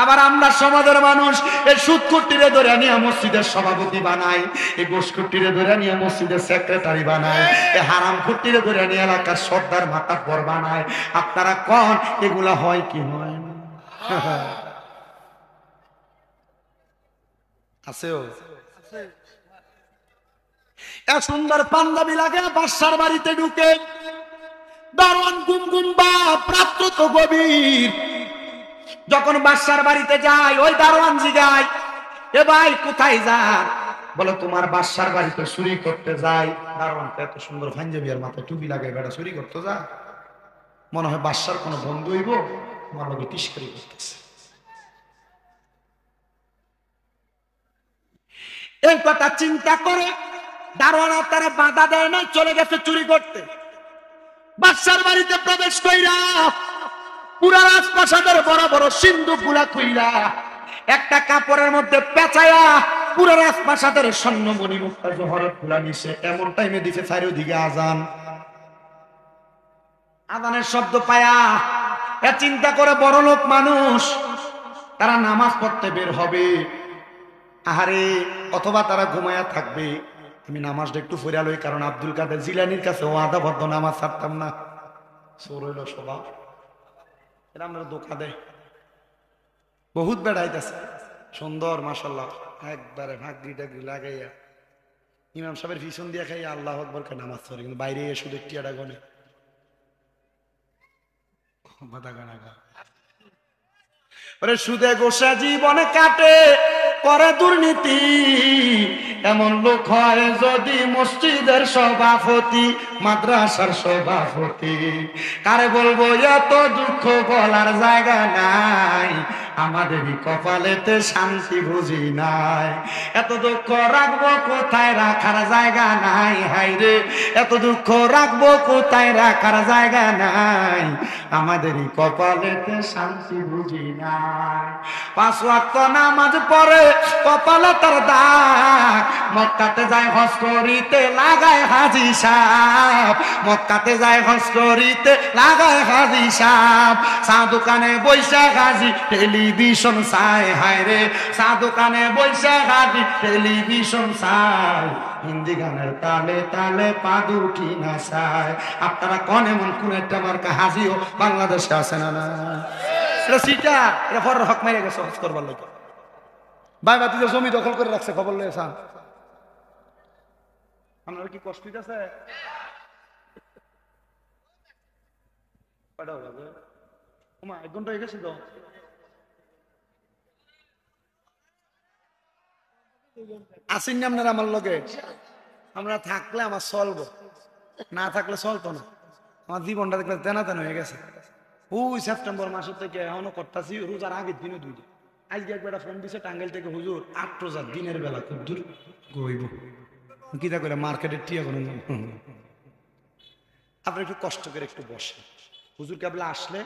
আবার আমরা সমাজের মানুষ এই সুদকুটিরে ধরে নিয়ে মসজিদের সভাপতি বানাই, এই গোসকুটিরে ধরে নিয়ে মসজিদের সেক্রেটারি বানাই, এই হারাম কুটিরে ধরে নিয়ে এলাকার সর্দার মাতাব্বর বানায়। আপনারা কোন এগুলা হয় কি হয় না? আছেও এত সুন্দর পাঞ্জাবি লাগে বাদশার বাড়িতে ঢুকে, দারোয়ান গুম গুম বা প্রাপ্ত তো গভীর। যখন বাদশার বাড়িতে যায়, ওই দারোয়ান জিগায়, এ ভাই কোথায় যান? বলে তোমার বাদশার বাড়িতে চুরি করতে যাই। দারোয়ান এত সুন্দর পাঞ্জাবি আর মাথায় টুপি লাগাই বেটা চুরি করতে যায়, মনে হয় বাদশার কোনো বন্ধু হইব, আমার লোকে তিস্করি করতেছে। এই কথা চিন্তা করে দারোয়ান তারা বাধা দেয় না, চলে গেছে চুরি করতে। বাদশার বাড়িতে প্রবেশ কইরা পুরা রাজপ্রাসাদের বড় বড় সিন্ধুক গুলা খুইলা একটা কাপড়ের মধ্যে পেঁচায়া পুরা রাজপ্রাসাদের স্বর্ণমণি মুক্তা জহরত গুলা নিছে। এমন টাইমে দিছে চারিদিকে আজান। আজানের শব্দ পায়া এ চিন্তা করে বড় লোক মানুষ, তারা নামাজ পড়তে বের হবে। আহারে, অথবা তারা ঘুমায়া থাকবে। আমি নামাজটা একটু ফিরা লই, কারণ আব্দুল কাদের জিলানির কাছে ওয়াদাবদ্ধ নামাজ ছাড়তাম না। চোর হইল স্বভাব, এটা আমরা ধোকা দেয়। বহুত বেড়াইতেছে সুন্দর মাশাআল্লাহ, একবারে ভাগরি টাগরি লাগাইয়া ইমাম সাহেবের পিছন দিয়া খাইয়া আল্লাহু আকবার কে নামাজ পড়ে, কিন্তু বাইরে শুধু টিয়াটা গনে মাথা গানা। ওরে সুদে গোসা জীবনে কাটে, করে দুর্নীতি, এমন লোক হয় যদি মসজিদের সভাপতি, মাদ্রাসার সভাপতি। কারে বলবো এত দুঃখ বলার জায়গা নাই, আমাদেরই কপালেতে শান্তি বুঝি নাই। এত দুঃখ রাখবো কোথায়, রাখার জায়গা নাই। হায়রে এত দুঃখ রাখবো কোথায়, রাখার জায়গা নাই। আমাদেরই কপালেতে শান্তি বুঝি নাই। 5 ওয়াক্ত নামাজ পড়ে কপালে তার দাগ, মক্কাতে যায় হজ করিতে লাগায় হাজি সাহেব, মক্কাতে যায় হজ করিতে লাগায় হাজি সাহেব। চা দোকানে বৈশা হাজি টেলিভিশন চায়। হায়রে চা দোকানে বৈশা হাজি টেলিভিশন চায়। হিন্দি গানের তালে তালে পা দুটি নাচায়। আপনারা কোন এমন কোন একটা মার্কা হাজিও বাংলাদেশে আছে না? না এটা সিটা, এটা ফর হক মেরে গেছে হজ করবার লোক। ভাই বাতি জমি দখল করে রাখছে, খবর লেগেছেন? আপনার কি কষ্ট আছে? 1 ঘন্টা হয়ে গেছে তো। আসেন না আপনারা আমার লগে? আমরা থাকলে আমার চলবো, না থাকলে চলতো না। আমার জীবনটা দেখলে তেনা তেনা হয়ে গেছে। ওই সেপ্টেম্বর মাসের থেকে এখনো করতেছি রোজার আগের দিনে 2 দিন। আজকে একবার ফোন দিছে টাঙ্গাইল থেকে, হুজুর 8 রোজার দিনের বেলা খুব দূর গইব কিতা করে মার্কেটের টিয়া করেন। আপনি একটু কষ্ট করে একটু বসে, হুজুর কেবলা আসলে,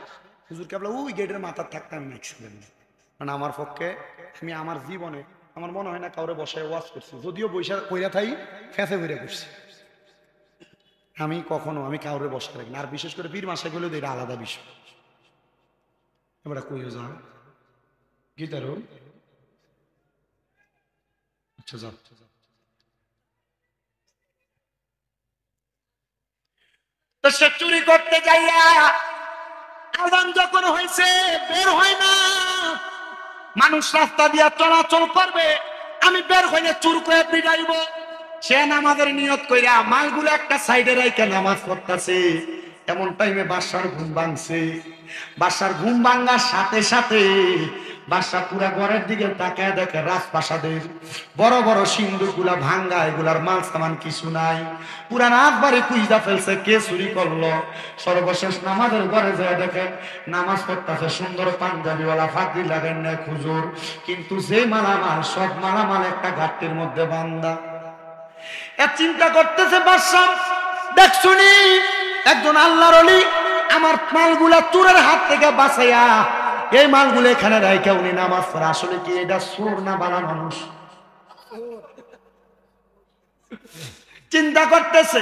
হুজুর কেবলা ওই গেটের মাথার থাকতে আমি ম্যাক্সিমাম, মানে আমার পক্ষে আমি আমার জীবনে আমার মনে হয় না কাউরে বসায় ওয়াজ করছি। যদিও বৈশা কইরা থাই ফেঁসে বইরা করছি, আমি কখনো আমি কাউরে বসা রাখি না। আর বিশেষ করে পীর মাসে গেলেও এটা আলাদা বিষয়। এবার কইও যান গীতারও, আচ্ছা যান। তো সে চুরি করতে যাইয়া আজান যখন হয়েছে বের হয় না, মানুষ রাস্তা দিয়া চলাচল করবে, আমি বের হইলে চুর করে পিটাইব। সে নামাজের নিয়ত কইরা মালগুলো একটা সাইডে রাইখা নামাজ পড়তাছে। এমন টাইমে বাদশার ঘুম ভাঙছে। বাদশার ঘুম ভাঙার সাথে সাথে বাদশা পুরা ঘরের দিকে তাকায় দেখে রাজপ্রাসাদের বড় বড় সিন্ধুক গুলা ভাঙ্গা, এগুলার মাল সামান কিছু নাই। পুরা রাত বাড়ি কুইজা ফেলছে কে চুরি করলো। সর্বশেষ নামাজের ঘরে যায় দেখে নামাজ পড়তেছে সুন্দর পাঞ্জাবিওয়ালা ফাঁকি লাগেন না হুজুর, কিন্তু যে মালামাল সব মালামাল একটা ঘাটতির মধ্যে বান্দা। এক চিন্তা করতেছে বাদশা, দেখ শুনি একজন আল্লাহর ওলি আমার মালগুলা চোরের হাত থেকে বাঁচাইয়া এই মালগুলো এখানে রাইখা উনি নামাজ পড়ে। আসলে কি এটা চোর না বালা মানুষ? চিন্তা করতেছে,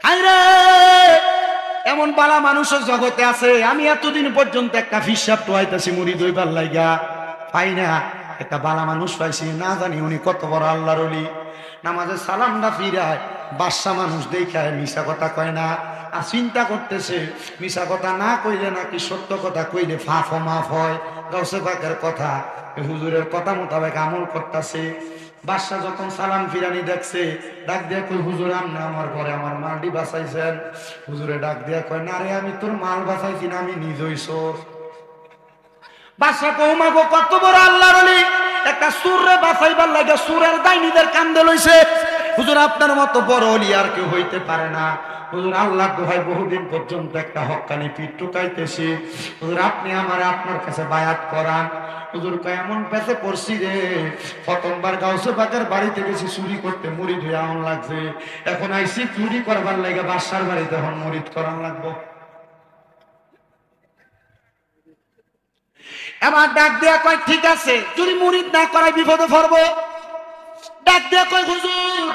হায়রে এমন বালা মানুষের জগতে আছে। আমি এতদিন পর্যন্ত একটা হিসাব টোয়াইতেছি মুড়ি দইবার লাইগা, পাই না। একটা বালা মানুষ পাইছি, না জানি উনি কত বড় আল্লাহর ওলি। নামাজে সালামটা ফিরায় বাদশা মানুষ দেখায়, মিশা কথা কয় না। আর চিন্তা করতেছে মিশা কথা না কইলে নাকি সত্য কথা কইলে ফাফ মাফ হয়। গাউসে পাকের কথা, হুজুরের কথা মোতাবেক আমল করতেছে। বাদশা যখন সালাম ফিরানি দেখছে, ডাক দিয়া কই হুজুর আপনি আমার ঘরে আমার মালটি বাঁচাইছেন? হুজুরে ডাক দিয়া কয় না রে, আমি তোর মাল বাঁচাইছি না, আমি নিজই চোর। বাদশা কৌমা গো কত বড় আল্লাহর ওলি, একটা সুরে বাঁচাইবার লাগে সুরের ডাইনিদের কান্দে লইছে। হুজুর আপনার মতো বড় ওলি আর কেউ হইতে পারে না। হুজুর আল্লাহ দোহাই বহুদিন পর্যন্ত একটা হক্কানি পিঠ টুকাইতেছি, হুজুর আপনি আমার আপনার কাছে বায়াত করান। হুজুর কয় এমন পেছে পড়ছি রে, প্রথমবার গাউসে পাকের বাড়িতে গেছি চুরি করতে, মুড়ি ধুয়ে এমন লাগছে। এখন আইসি চুরি করবার লাগে বাদশার বাড়িতে, এখন মুড়িদ করান লাগবো। এবার ডাক দিয়া কয় ঠিক আছে, যদি মুরিদ না করাই বিপদে পড়বো। ডাক দিয়া কয় হুজুর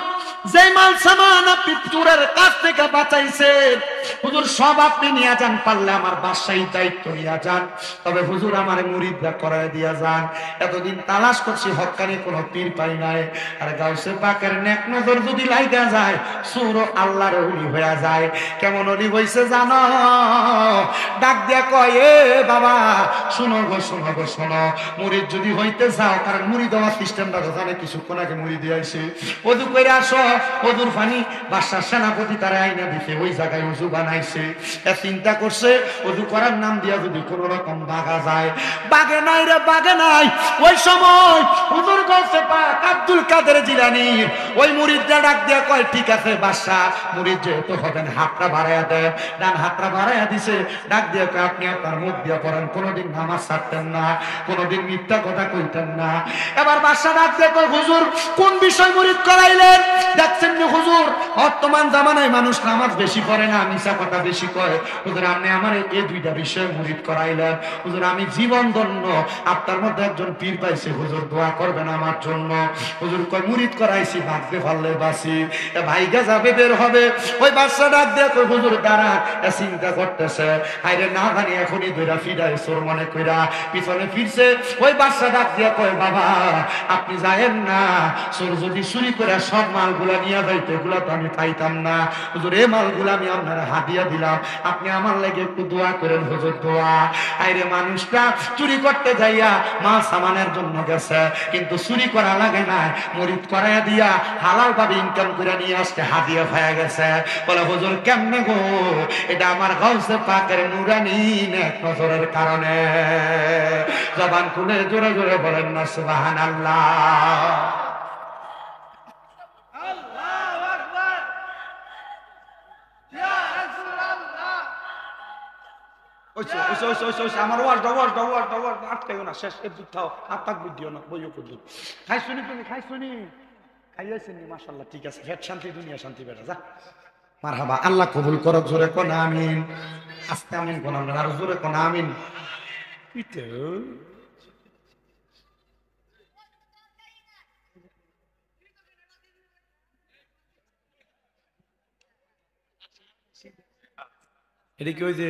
যে মাল সামান আপনি চোরের কাছ থেকে বাঁচাইছেন হুজুর সব আপনি নিয়ে যান, পারলে আমার বাদশাহী দায়িত্ব নিয়ে যান, তবে হুজুর আমার মুরিদরা করায় দিয়া যান। এতদিন তালাশ করছি হক্কানি কোনো পীর পাই নাই, আর গাউসে পাকের নেক নজর যদি লাইগা যায় চোর আল্লাহর ওলি হয়ে যায়। কেমন ওলি হইছে জানো? ডাক দিয়া কয় এ বাবা শোনো গো শোনো গো শোনো, মুরিদ যদি হইতে চাও, কারণ মুড়ি দেওয়ার সিস্টেমটা তো জানে, কিছুক্ষণ আগে মুড়ি দিয়ে আইসে ওদু করে আসো, ওদুর পানি বাদশার সেনাপতি তারা আইনা দিতে ওই জায়গায় উজু বানাইছে। চিন্তা করছে ওজু করার নাম দিয়া যদি কোন রকম বাগা যায়, বাগে নাই রে বাগে নাই। ওই সময় হুজুর গাউসে পাক আব্দুল আব্দুল কাদের জিলানীর ওই মুরিদরা ডাক দিয়ে কয় ঠিক আছে বাদশা, মুরিদ যেহেতু হবেন হাতটা বাড়াইয়া দেন। ডান হাতটা বাড়াইয়া দিছে, ডাক দিয়ে কয় আপনি আপনার মুখ দিয়ে পড়েন, কোনোদিন নামাজ ছাড়তেন না, কোনোদিন মিথ্যা কথা কইতেন না। এবার বাদশা ডাক দিয়ে কয় হুজুর কোন বিষয় মুরিদ করাইলেন? দেখছেন না হুজুর বর্তমান জামানায় মানুষ নামাজ বেশি পড়ে না, মিথ্যা কথা বেশি কয়। হুজুর আপনি আমার এই দুইটা বিষয় মুরিদ করাইলেন। হুজুর আমি জীবন ধন্য, আপনার মধ্যে একজন পীর পাইছে, হুজুর দোয়া করবেন আমার জন্য। হুজুর কয় মুরিদ করাইছি, ভাগতে পারলে বাসি, এ ভাইগা যাবে বের হবে। ওই বাদশা ডাক দিয়ে কয় হুজুর দাঁড়া, এ চিন্তা করতেছে, আইরে না জানি এখনই দুইটা ফিরাই চোর মনে কইরা পিছনে ফিরছে। ওই বাদশা ডাক দিয়ে কয় বাবা আপনি যায়েন না, চোর যদি চুরি করে সব মালগুলা নিয়ে যাইতো এগুলা তো আমি পাইতাম না। হুজুর এই মালগুলা আমি আপনার হাদিয়া দিলাম, আপনি আমার লাগে একটু দোয়া করেন হুজুর দোয়া। আইরে মানুষটা চুরি করতে যাইয়া মাল সামানের জন্য গেছে, কিন্তু চুরি করা লাগে না, মুরিদ করাইয়া দিয়া হালাল ভাবে ইনকাম করে নিয়ে আসতে হাদিয়া হয়ে গেছে। বলে হুজুর কেমনে গো? এটা আমার গাউসে পাকের নুরানি নেক নজরের কারণে। জবান খুলে জোরে জোরে বলেন না সুবহানাল্লাহ। আমার আটকাইও না, শেষ খাও আত্মাক বুদ্ধিও না বইও করল। খাইছুনি তুমি খাইছুনি খাইয়াছেন মাশাআল্লাহ, ঠিক আছে, ফেট শান্তি দুনিয়া শান্তি বেটা যা। মারহাবা, আল্লাহ কবুল করো, জোরে কোন আমিন। আস্তে আমিন কোন আর জোরে কোন আমিন। এটা কি ওই যে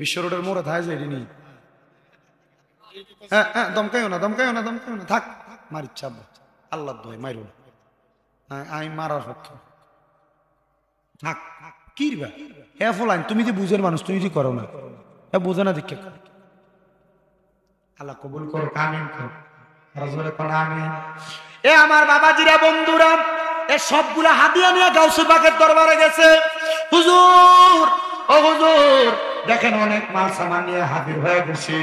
বিশ্ব রোডের মোড়ে থাকে যে এটি নেই? হ্যাঁ হ্যাঁ, দমকাইও না দমকাইও না দমকাইও না, থাক মার ইচ্ছা আল্লাহ দোয় মাইরো না, আমি মারার পক্ষে থাক। কি রে হ্যাঁ ফলাইন, তুমি যে বুঝের মানুষ, তুমি যে করো না, হ্যাঁ বুঝে না দীক্ষা। আল্লাহ কবুল করো, আমিন করো, আমিন। এ আমার বাবাজিরা বন্ধুরা, এ সবগুলা হাদিয়া নিয়ে গাউসে পাকের দরবারে গেছে। হুজুর ও হুজুর দেখেন অনেক মাল সামান নিয়ে হাজির হয়ে গেছি।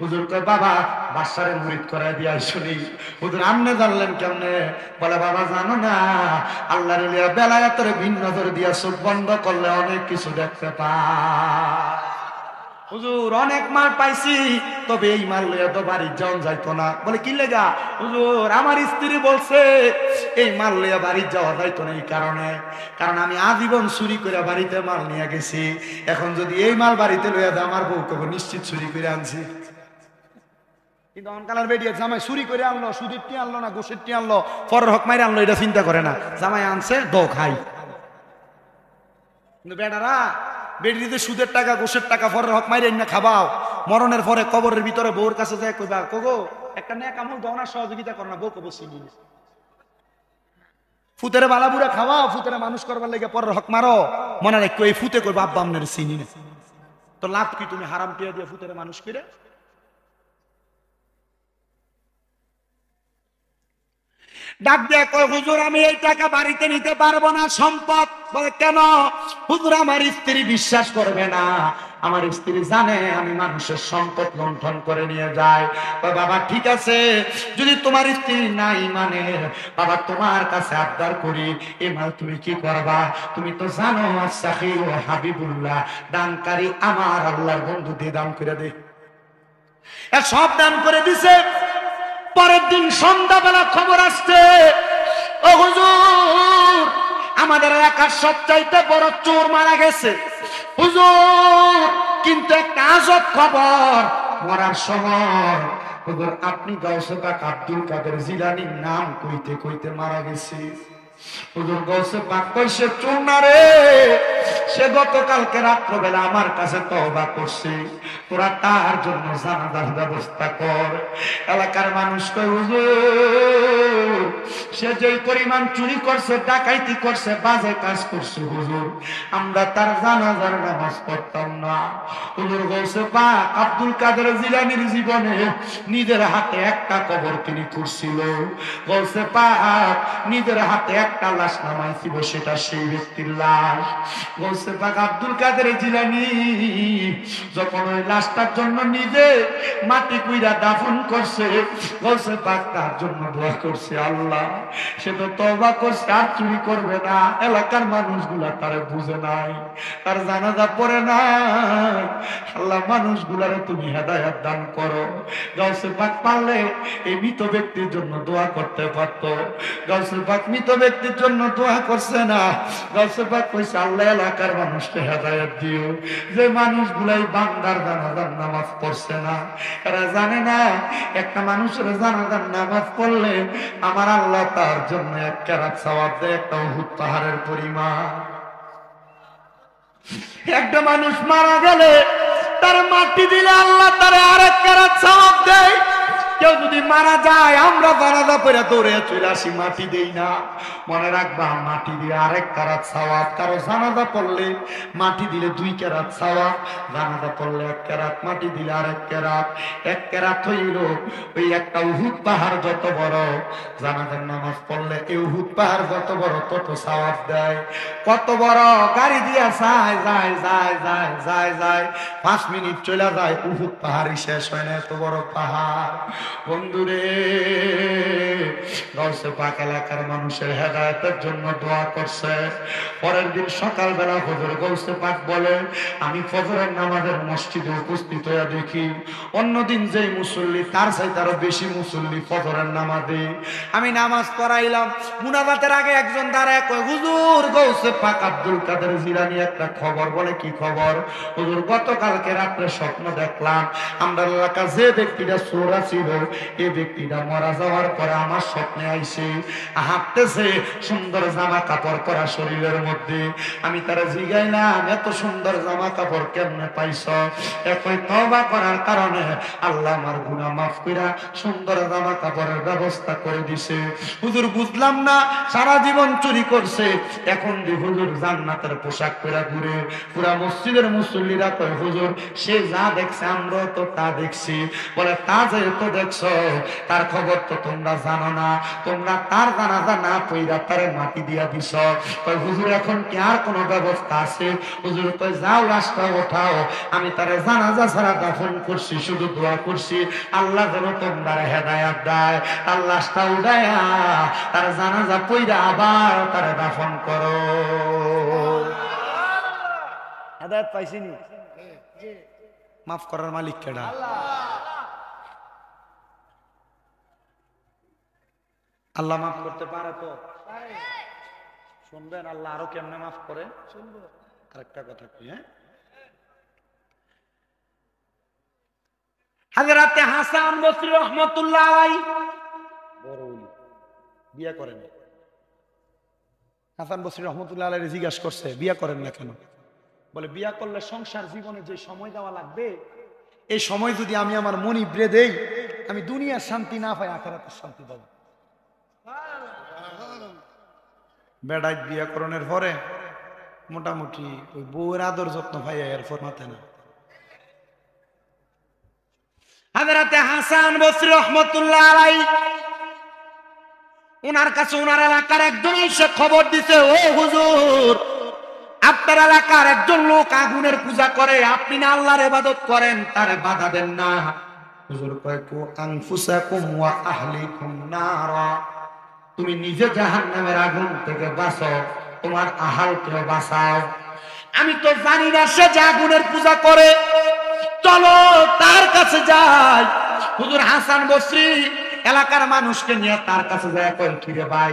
হুজুর কয় বাবা বাদশারে মুরিদ করাই দিয়া শুনি। হুজুর আমনে জানলেন কেমনে? বলে বাবা জানো না, আল্লাহর বেলায়েতের ভিন্ন নজর দিয়া চোখ বন্ধ করলে অনেক কিছু দেখতে পায়। হুজুর অনেক মাল পাইছি, তবে এই মাল লইয়া তো বাড়ির যাওয়া যাইতো না। বলে কি লেগা? হুজুর আমার স্ত্রী বলছে এই মাল লইয়া বাড়ির যাওয়া যাইতো না, এই কারণে, কারণ আমি আজীবন চুরি করে বাড়িতে মাল নিয়ে গেছি। এখন যদি এই মাল বাড়িতে লইয়া যায় আমার বউ কবে নিশ্চিত চুরি করে আনছি। কিন্তু অনকালার বেরিয়ে জামাই চুরি করে আনলো, সুদের টি আনলো না গোসের টি আনলো, পরের হক মাইরে আনলো, এটা চিন্তা করে না, জামাই আনছে দো খাই। কিন্তু বেটারা বেডিতে সুদের টাকা গোসের টাকা পরের হক মাইরে না খাবাও, মরণের পরে কবরের ভিতরে বউর কাছে যায় কইবা কগো একটা নেক আমল দাও না, সহযোগিতা করো না, বউ কবো চিনি না। ফুতেরে বালাবুরা খাওয়াও, ফুতেরে মানুষ করবার লেগে পরের হক মারো, মনে রাখো এই ফুতে করবো আব্বা আমনের চিনি না, তো লাভ কি? তুমি হারাম টিয়া দিয়ে ফুতেরে মানুষ করে। ডাক দিয়ে কয় হুজুর আমি এই টাকা বাড়িতে নিতে পারবো না, সম্পদ। বলে কেন? হুজুর আমার স্ত্রী বিশ্বাস করবে না, আমার স্ত্রী জানে আমি মানুষের সম্পদ লুণ্ঠন করে নিয়ে যাই। বাবা ঠিক আছে, যদি তোমার স্ত্রী নাই মানে বাবা তোমার কাছে আবদার করি, এ মাল তুমি কি করবা? তুমি তো জানো সাখী ও হাবিবুল্লাহ দানকারী আমার আল্লাহর বন্ধু দিয়ে দান করে দে। সব দান করে দিছে। পরের দিন সন্ধ্যাবেলা খবর আসছে, ও হুজুর আমাদের এলাকার সবচাইতে বড় চোর মারা গেছে। হুজুর কিন্তু একটা আজব খবর, মরার সময় হুজুর আপনি গাউসে পাক আব্দুল কাদের জিলানীর নাম কইতে কইতে মারা গেছে। হুজুর গাউসে পাক কইছে চোর না রে, সে গতকালকে রাত্রবেলা আমার কাছে তওবা করছে, তোরা তার জন্য জানাজার ব্যবস্থা কর। এলাকার মানুষ কয় হুজুর সে যেই পরিমাণ চুরি করছে, ডাকাইতি করছে, বাজে কাজ করছে, হুজুর আমরা তার জানাজার নামাজ পড়তাম না। হুজুর গাউসে পাক আব্দুল কাদের জিলানীর জীবনে নিজের হাতে একটা কবর তিনি করছিল। গাউসে পাক নিজের হাতে একটা লাশ নামাইছিল, সেটা সেই ব্যক্তির লাশ। গাউসে পাক আব্দুল কাদের জিলানী যখন ওই লাশটার জন্য নিজে মাটি কুইরা দাফন করছে, গাউসে পাক তার জন্য দোয়া করছে, আল্লাহ সে তো তওবা করছে আর চুরি করবে না। এলাকার মানুষগুলা তারে বুঝে নাই, তার জানাজা পড়ে নাই। আল্লাহ মানুষগুলারে তুমি হেদায়েত দান করো। গাউসে পাক পারলে এই মৃত ব্যক্তির জন্য দোয়া করতে পারত। গাউসে পাক মৃত ব্যক্তির জন্য দোয়া করছে না। গাউসে পাক কইছে আল্লাহ এলাকার মানুষকে হেদায়েত দিও। যে মানুষগুলাই বান্দার জানাজার নামাজ পড়ছে না, এরা জানে না একটা মানুষের জানাজার নামাজ পড়লে আমার আল্লাহ তার জন্য এক কেরাত সওয়াব দেয়, একটা উহুদ পাহাড়ের পরিমাণ। একটা মানুষ মারা গেলে তার মাটি দিলে আল্লাহ তার আরেক কেরাত সওয়াব দেয়। কেউ যদি মারা যায় আমরা জানাজা পড়ে দৌড়ে চলে আসি, মাটি দেই না। মনে রাখবা মাটি দিয়ে আরেক কেরাত সওয়াব। কারো জানাজা পড়লে মাটি দিলে 2 কেরাত সওয়াব, জানাজা পড়লে 1 কেরাত, মাটি দিলে আরেক কেরাত। 1 কেরাত হইল ওই একটা উহুদ পাহাড় যত বড়। জানাজার নামাজ পড়লে এই উহুদ পাহাড় যত বড় তত সওয়াব দেয়। কত বড় গাড়ি দিয়া যায় যায় যায় যায় যায় যায় 5 মিনিট চলে যায়, উহুদ পাহাড়ই শেষ হয় না, এত বড় পাহাড়। বন্ধুরে, গাউসে পাক এলাকার মানুষের হেদায়েতের জন্য দোয়া করছে। পরের দিন সকালবেলা হুজুর গাউসে পাক বলে, আমি ফজরের নামাজের মসজিদে উপস্থিত হয়ে দেখি অন্যদিন যেই মুসল্লি তার চাইতে আরো বেশি মুসল্লি ফজরের নামাজে। আমি নামাজ পড়াইলাম, মুনাজাতের আগে একজন দাঁড়ায় কয়, হুজুর গাউসে পাক আব্দুল কাদের জিলানী একটা খবর। বলে কি খবর? হুজুর গতকালকে রাত্রে স্বপ্ন দেখলাম আমরা এলাকা যে ব্যক্তিটা চোরা ছিল এই ব্যক্তিটা মারা যাওয়ার পরে আমার স্বপ্নে আইছে হাঁটতেছে, সুন্দর জামা কাপড় পরা শরীরের মধ্যে। আমি তারা জিগাইলাম এত সুন্দর জামা কাপড় কেমনে পাইছ? একই তওবা করার কারণে আল্লাহ আমার গুনাহ মাফ কইরা সুন্দর জামা কাপড়ের ব্যবস্থা করে দিছে। হুজুর বুঝলাম না, সারা জীবন চুরি করছে, এখন দি হুজুর জান্নাতের পোশাক পরা ঘুরে। পুরা মসজিদের মুসল্লিরা কয়, হুজুর সে যা দেখছে আমরা তো তা দেখছি। বলে তা যেহেতু দেখছো তার খবর তো তোমরা জানো না, তোমরা তার জানাজা না পইরা তারে মাটি দিয়া দিছ। কয় হুজুর এখন কি আর কোনো ব্যবস্থা আছে? হুজুর কয় যাও লাশটা ওঠাও, আমি তারে জানাজা ছাড়া দাফন করছি, শুধু দোয়া করছি আল্লাহ যেন তোমরা হেদায়েত দেয়। তার লাশটা উঠায়া তার জানাজা পইরা আবার তারে দাফন করো। হেদায়েত পাইছিনি? মাফ করার মালিক কেডা? আল্লাহ মাফ করতে পারে তো? শুনবেন আল্লাহ আরো কেমনে মাফ করে শুনবো। আরেকটা কথা কি, হ্যাঁ, হযরতে হাসান বসরি রাহমাতুল্লাহ আলাইহি বড় ওলি, বিয়ে করেন। হাসান বসরি রাহমাতুল্লাহ আলাইহি জিজ্ঞাসা করছে বিয়ে করেন না কেন? বলে বিয়ে করলে সংসার জীবনে যে সময় দেওয়া লাগবে এই সময় যদি আমি আমার মনিবরে দেই আমি দুনিয়ার শান্তি না পাই আখিরাতের শান্তি পাবো। বেড়াই বিয়ে করণের পরে মোটামুটি ওই বউয়ের আদর যত্ন পাই এরপর মাতে না। হযরতে হাসান বসরি রাহমাতুল্লাহ আলাইহি উনার কাছে উনার এলাকার একজন এসে খবর দিছে, ও হুজুর আপনার এলাকার একজন লোক আগুনের পূজা করে, আপনি না আল্লাহর ইবাদত করেন, তারে বাধা দেন না। হুজুর কয় কু আনফুসাকুম ওয়া আহলিকুম নারা, তুমি নিজে জাহান্নামের আগুন থেকে বাঁচো, তোমার আহালকে বাঁচাও। আমি তো জানি না সে যে আগুনের পূজা করে, চলো তার কাছে যাই। হুজুর হাসান বসরি এলাকার মানুষকে নিয়ে তার কাছে যায়, কয় কি রে ভাই,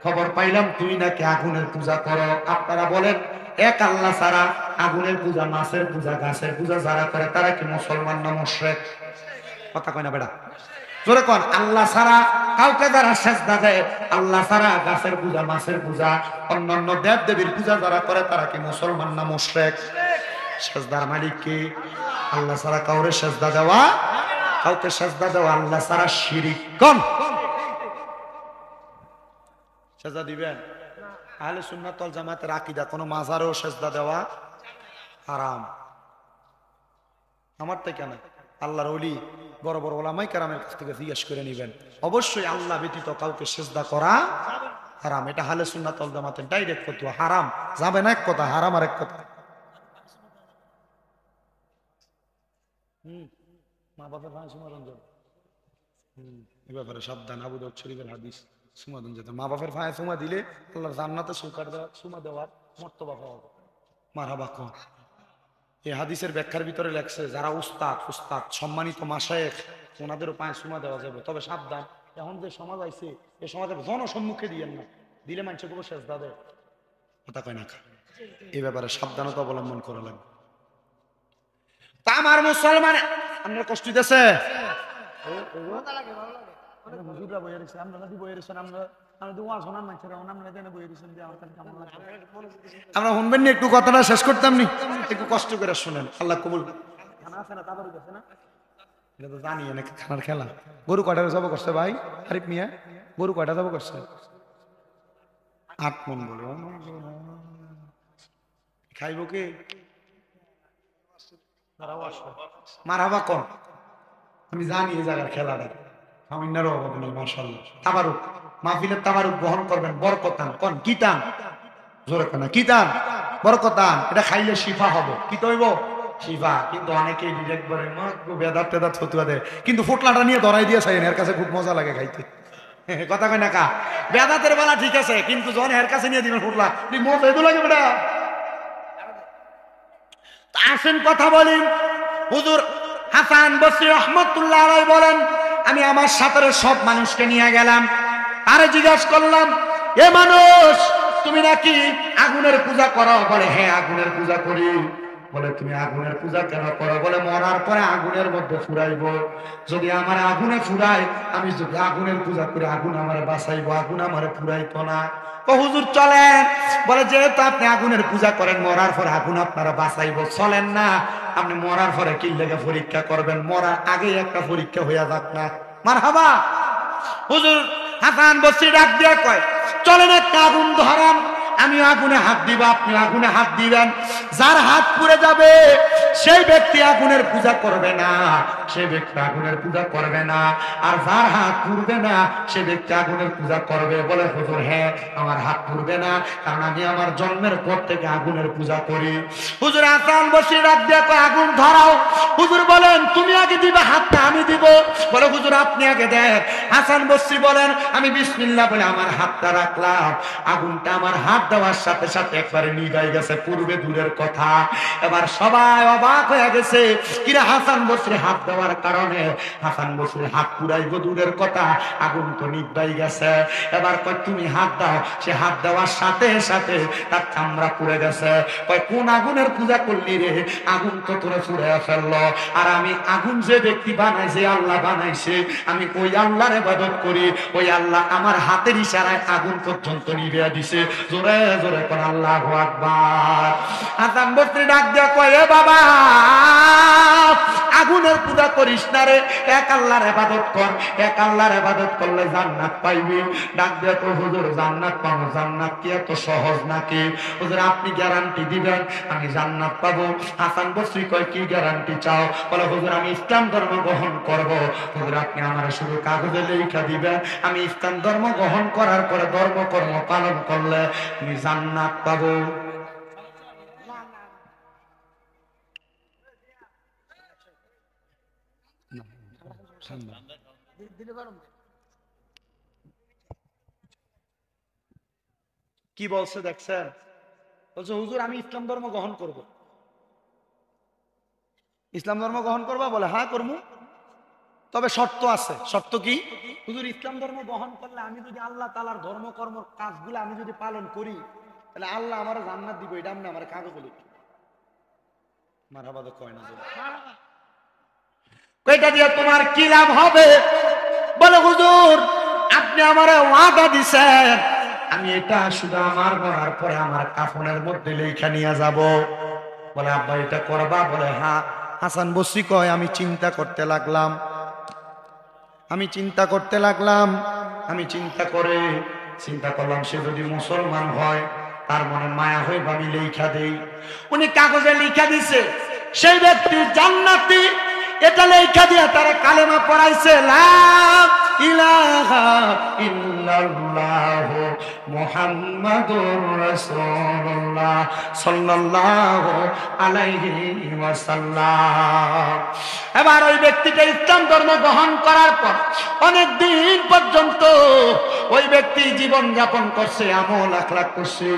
খবর পাইলাম তুই নাকি আগুনের পূজা করো। আপনারা বলেন এক আল্লাহ ছাড়া আগুনের পূজা, মাছের পূজা, গাছের পূজা যারা করে তারা কি মুসলমান না মুশরিক? কথা কয় না বেটা, জোরে কোন। আল্লাহ ছাড়া কাউকে যারা সেজদা দেয়, আল্লাহ ছাড়া গাছের পূজা, মাছের পূজা, অন্যান্য দেব দেবীর পূজা যারা করে তারা কি মুসলমান না মুশরিক? সেজদার মালিক কি? আল্লাহ ছাড়া কাউরে সেজদা দেওয়া, কাউকে সেজদা দেওয়া আল্লাহ ছাড়া শিরিক। কোন সেজদা দিবেন? আহলে সুন্নাত ওয়াল জামাতের আকীদা কোন মাজারেও সেজদা দেওয়া হারাম। আমার থেকে না, আল্লাহর ওলি বড় বড় ওলামায়ে কেরামের কাছ থেকে জিজ্ঞেস করে নেবেন। অবশ্যই আল্লাহ ব্যতীত কাউকে সিজদা করা হারাম। এটা আহলে সুন্নাত ওয়াল জামাতের ডাইরেক্ট ফতোয়া। হারাম যাবে না এক কথা, হারাম আর এক কথা। মা বাবার ভাই সুমরঞ্জন এই ব্যাপারে সাবধান, আবু দাউদ শরীফের হাদিস সুমা দেন যেতে, মা বাপের ভাই সুমা দিলে আল্লাহর জান্নাতে সুমা দেওয়ার মর্তবা পাওয়া যাবে। মারহাবা কোন। এই হাদিসের ব্যাখ্যার ভিতরে লেখছে যারা উস্তাদ সম্মানিত মাশায়েখ ওনাদেরও পায়ে সুমা দেওয়া যাবে, তবে সাবধান, এখন যে সমাজ আইছে এই সমাজে জনসম্মুখে দিয়েন না, দিলে মানুষে কোনো সেজদা দেয়, কথা কয় না। এই ব্যাপারে সাবধানতা অবলম্বন করা লাগবে। তা আমার মুসলমান আপনার কষ্ট দিতেছে, আমরা শুনবেন নি একটু কথাটা শেষ করতাম নি, একটু কষ্ট করে শুনেন, আল্লাহ কবুল। এটা তো জানি অনেক খানার খেলা। গরু কয়টা জব করছে ভাই আরিফ মিয়া? গরু কয়টা জব করছে? 8 মন বলে। খাইব কি? মারহাবা কম। আমি জানি এই জায়গার খেলাটা সামান্যেরও অভাব নেই। মাশাআল্লাহ। তাবারুক মাহফিলের তাবারুক বহন করবেন, বরকতান কোন কিতান জোরে কোন কিতান বরকতান, এটা খাইলে শিফা হবে। কি তৈব শিফা। কিন্তু অনেকেই ডিরেক্ট বলে বেদাত তেদাত ফতুয়া দেয়, কিন্তু ফুটলাটা নিয়ে ধরাই দিয়ে চাইেন, এর কাছে খুব মজা লাগে খাইতে, কথা কয় না কা। বেদাতের বেলা ঠিক আছে, কিন্তু যখন এর কাছে নিয়ে দিবেন ফুটলা মজা এদু লাগে বেটা। আসেন কথা বলি। হুজুর হাসান বসরি রহমাতুল্লাহ আলাইহি বলেন, আমি আমার সাথে সব মানুষকে নিয়ে গেলাম, আরে জিজ্ঞাসা করলাম, এ মানুষ তুমি নাকি আগুনের পূজা করো? বলে হ্যাঁ আগুনের পূজা করি। বলে তুমি আগুনের পূজা কেন করো? বলে মরার পরে আগুনের মধ্যে ফুরাইব, যদি আমার আগুনে ফুরাই, আমি যদি আগুনের পূজা করি আগুন আমার বাঁচাইবো, আগুন আমার ফুরাইতো না। ও হুজুর চলেন। বলে যেহেতু আপনি আগুনের পূজা করেন, মরার পরে আগুন আপনারা বাঁচাইবো, চলেন না আপনি মরার পরে কি লেগে পরীক্ষা করবেন, মরার আগে একটা পরীক্ষা হইয়া যাক না। মারহাবা। হুজুর হাসান বসরি ডাক দিয়া কয়, চলেন একটা আগুন ধরান, আমি আগুনে হাত দিব, আপনি আগুনে হাত দিবেন, যার হাত পুড়ে যাবে সেই ব্যক্তি আগুনের পূজা করবে না, সে ব্যক্তি আগুনের পূজা করবে না, আর যার হাত পুড়বে না সে ব্যক্তি আগুনের পূজা করবে। বলে হুজুর হ্যাঁ আমার হাত পুড়বে না, কারণ আমি আমার জন্মের পর থেকে আগুনের পূজা করি। হুজুর হাসান বসরি ডাক দিয়া কয়, আগুন ধরাও। হুজুর বলেন তুমি আগে দিবে হাতটা, আমি দিব। বলে হুজুর আপনি আগে দেন। হাসান বসরি বলেন, আমি বিসমিল্লাহ বলে আমার হাতটা রাখলাম, আগুনটা আমার হাত দেওয়ার সাথে সাথে একবারে নিভাই গেছে, পূর্বে দূরের কথা। এবার সবাই অবাক হয়ে গেছে, কিরা হাসান বসরি হাত দেওয়ার কারণে হাসান বসরি হাত পুরাইব দূরের কথা, আগুন তো নিভাই গেছে। এবার কয় তুমি হাত দাও, সে হাত দেওয়ার সাথে সাথে তার চামড়া পুড়ে গেছে। কয় কোন আগুনের পূজা করলি রে? আগুন তো তোরে পুড়ে ফেললো। আর আমি আগুন যে ব্যক্তি বানাইছে, আল্লাহ বানাইছে, আমি ওই আল্লাহর ইবাদত করি, ওই আল্লাহ আমার হাতের ইশারায় আগুন পর্যন্ত নিভিয়ে দিছে। জোরে জোরে কোন আল্লাহু আকবার। হাসান বসরি ডাক দিয়া কয়, এ বাবা আগুনের পূজা করিস না রে, এক আল্লাহর ইবাদত কর, এক আল্লাহর ইবাদত করলে জান্নাত পাইবি। ডাক দিয়া কয়, হুজুর জান্নাত পাবো, জান্নাত কি এত সহজ নাকি? হুজুর আপনি গ্যারান্টি দিবেন আমি জান্নাত পাবো? হাসান বসরি কয়, কি গ্যারান্টি চাও? বলে হুজুর আমি ইসলাম ধর্ম গ্রহণ করব। হুজুর আপনি আমার শুধু কাগজে লেখা দিবেন, আমি ইসলাম ধর্ম গ্রহণ করার পরে ধর্মকর্ম পালন করলে আমি জান্নাত পাবো। কি বলছে দেখছেন? বলছে হুজুর আমি ইসলাম ধর্ম গ্রহণ করব। ইসলাম ধর্ম গ্রহণ করবা? বলে হ্যাঁ করবো, তবে শর্ত আছে। শর্ত কি? হুজুর ইসলাম ধর্ম গ্রহণ করলে আমি যদি আল্লাহ তাআলার ধর্মকর্ম কাজগুলো আমি যদি পালন করি, তাহলে আল্লাহ আমার জান্নাত দিব, এটা আমি আমার কাগজে লিখি। মারহাবা তো কয় না, কয়টা দিয়ে তোমার কি লাভ হবে? বলে হুজুর আপনি আমারে ওয়াদা দিছেন, আমি এটা শুধু আমার মরার পরে আমার কাফনের মধ্যে লেখা নিয়ে যাব। বলে আব্বা এটা করবা? বলে হ্যাঁ। হাসান বসরি কয়, আমি চিন্তা করতে লাগলাম, আমি চিন্তা করতে লাগলাম, আমি চিন্তা করলাম সে যদি মুসলমান হয় তার মনে মায়া হইব, আমি লেখা দেই। উনি কাগজে লেখা দিছে সেই ব্যক্তি জান্নাতি, এটা লেখা দিয়া তারা কালেমা পড়াইছে, লা ইলাহা ইল্লাল্লাহু মুহাম্মাদুর রাসূলুল্লাহ সাল্লাল্লাহু আলাইহি ওয়াসাল্লাম। এবার ওই ব্যক্তিটা ইসলাম ধর্ম গ্রহণ করার পর অনেক দিন পর্যন্ত ওই ব্যক্তি জীবন যাপন করছে, আমল আখলাক করছে।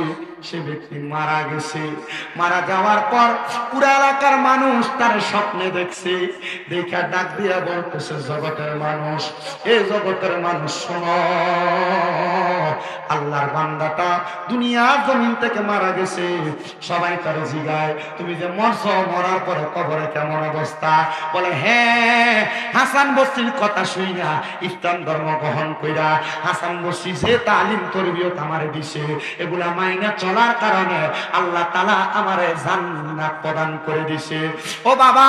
সে ব্যক্তি মারা গেছে। মারা যাওয়ার পর পুরা এলাকার মানুষ তার স্বপ্নে দেখছে, দেখা ডাক দিয়া বলতেছে, জগতের মানুষ, এই জগতের মানুষ শোনো, আল্লাহর বান্দাটা দুনিয়ার জমিন থেকে মারা গেছে। সবাই তার জিগায়, তুমি যে মরছ, মরার পরে কবরে কেমন অবস্থা? বলে, হ্যাঁ, হাসান বসরির কথা শুই না ইসলাম ধর্ম গ্রহণ কইরা হাসান বসরি যে তালিম তরবিয়ত আমারে দিছে, এগুলা মাইনা চলার কারণে আল্লাহ তাআলা আমারে জান্নাত প্রদান করে দিছে। ও বাবা,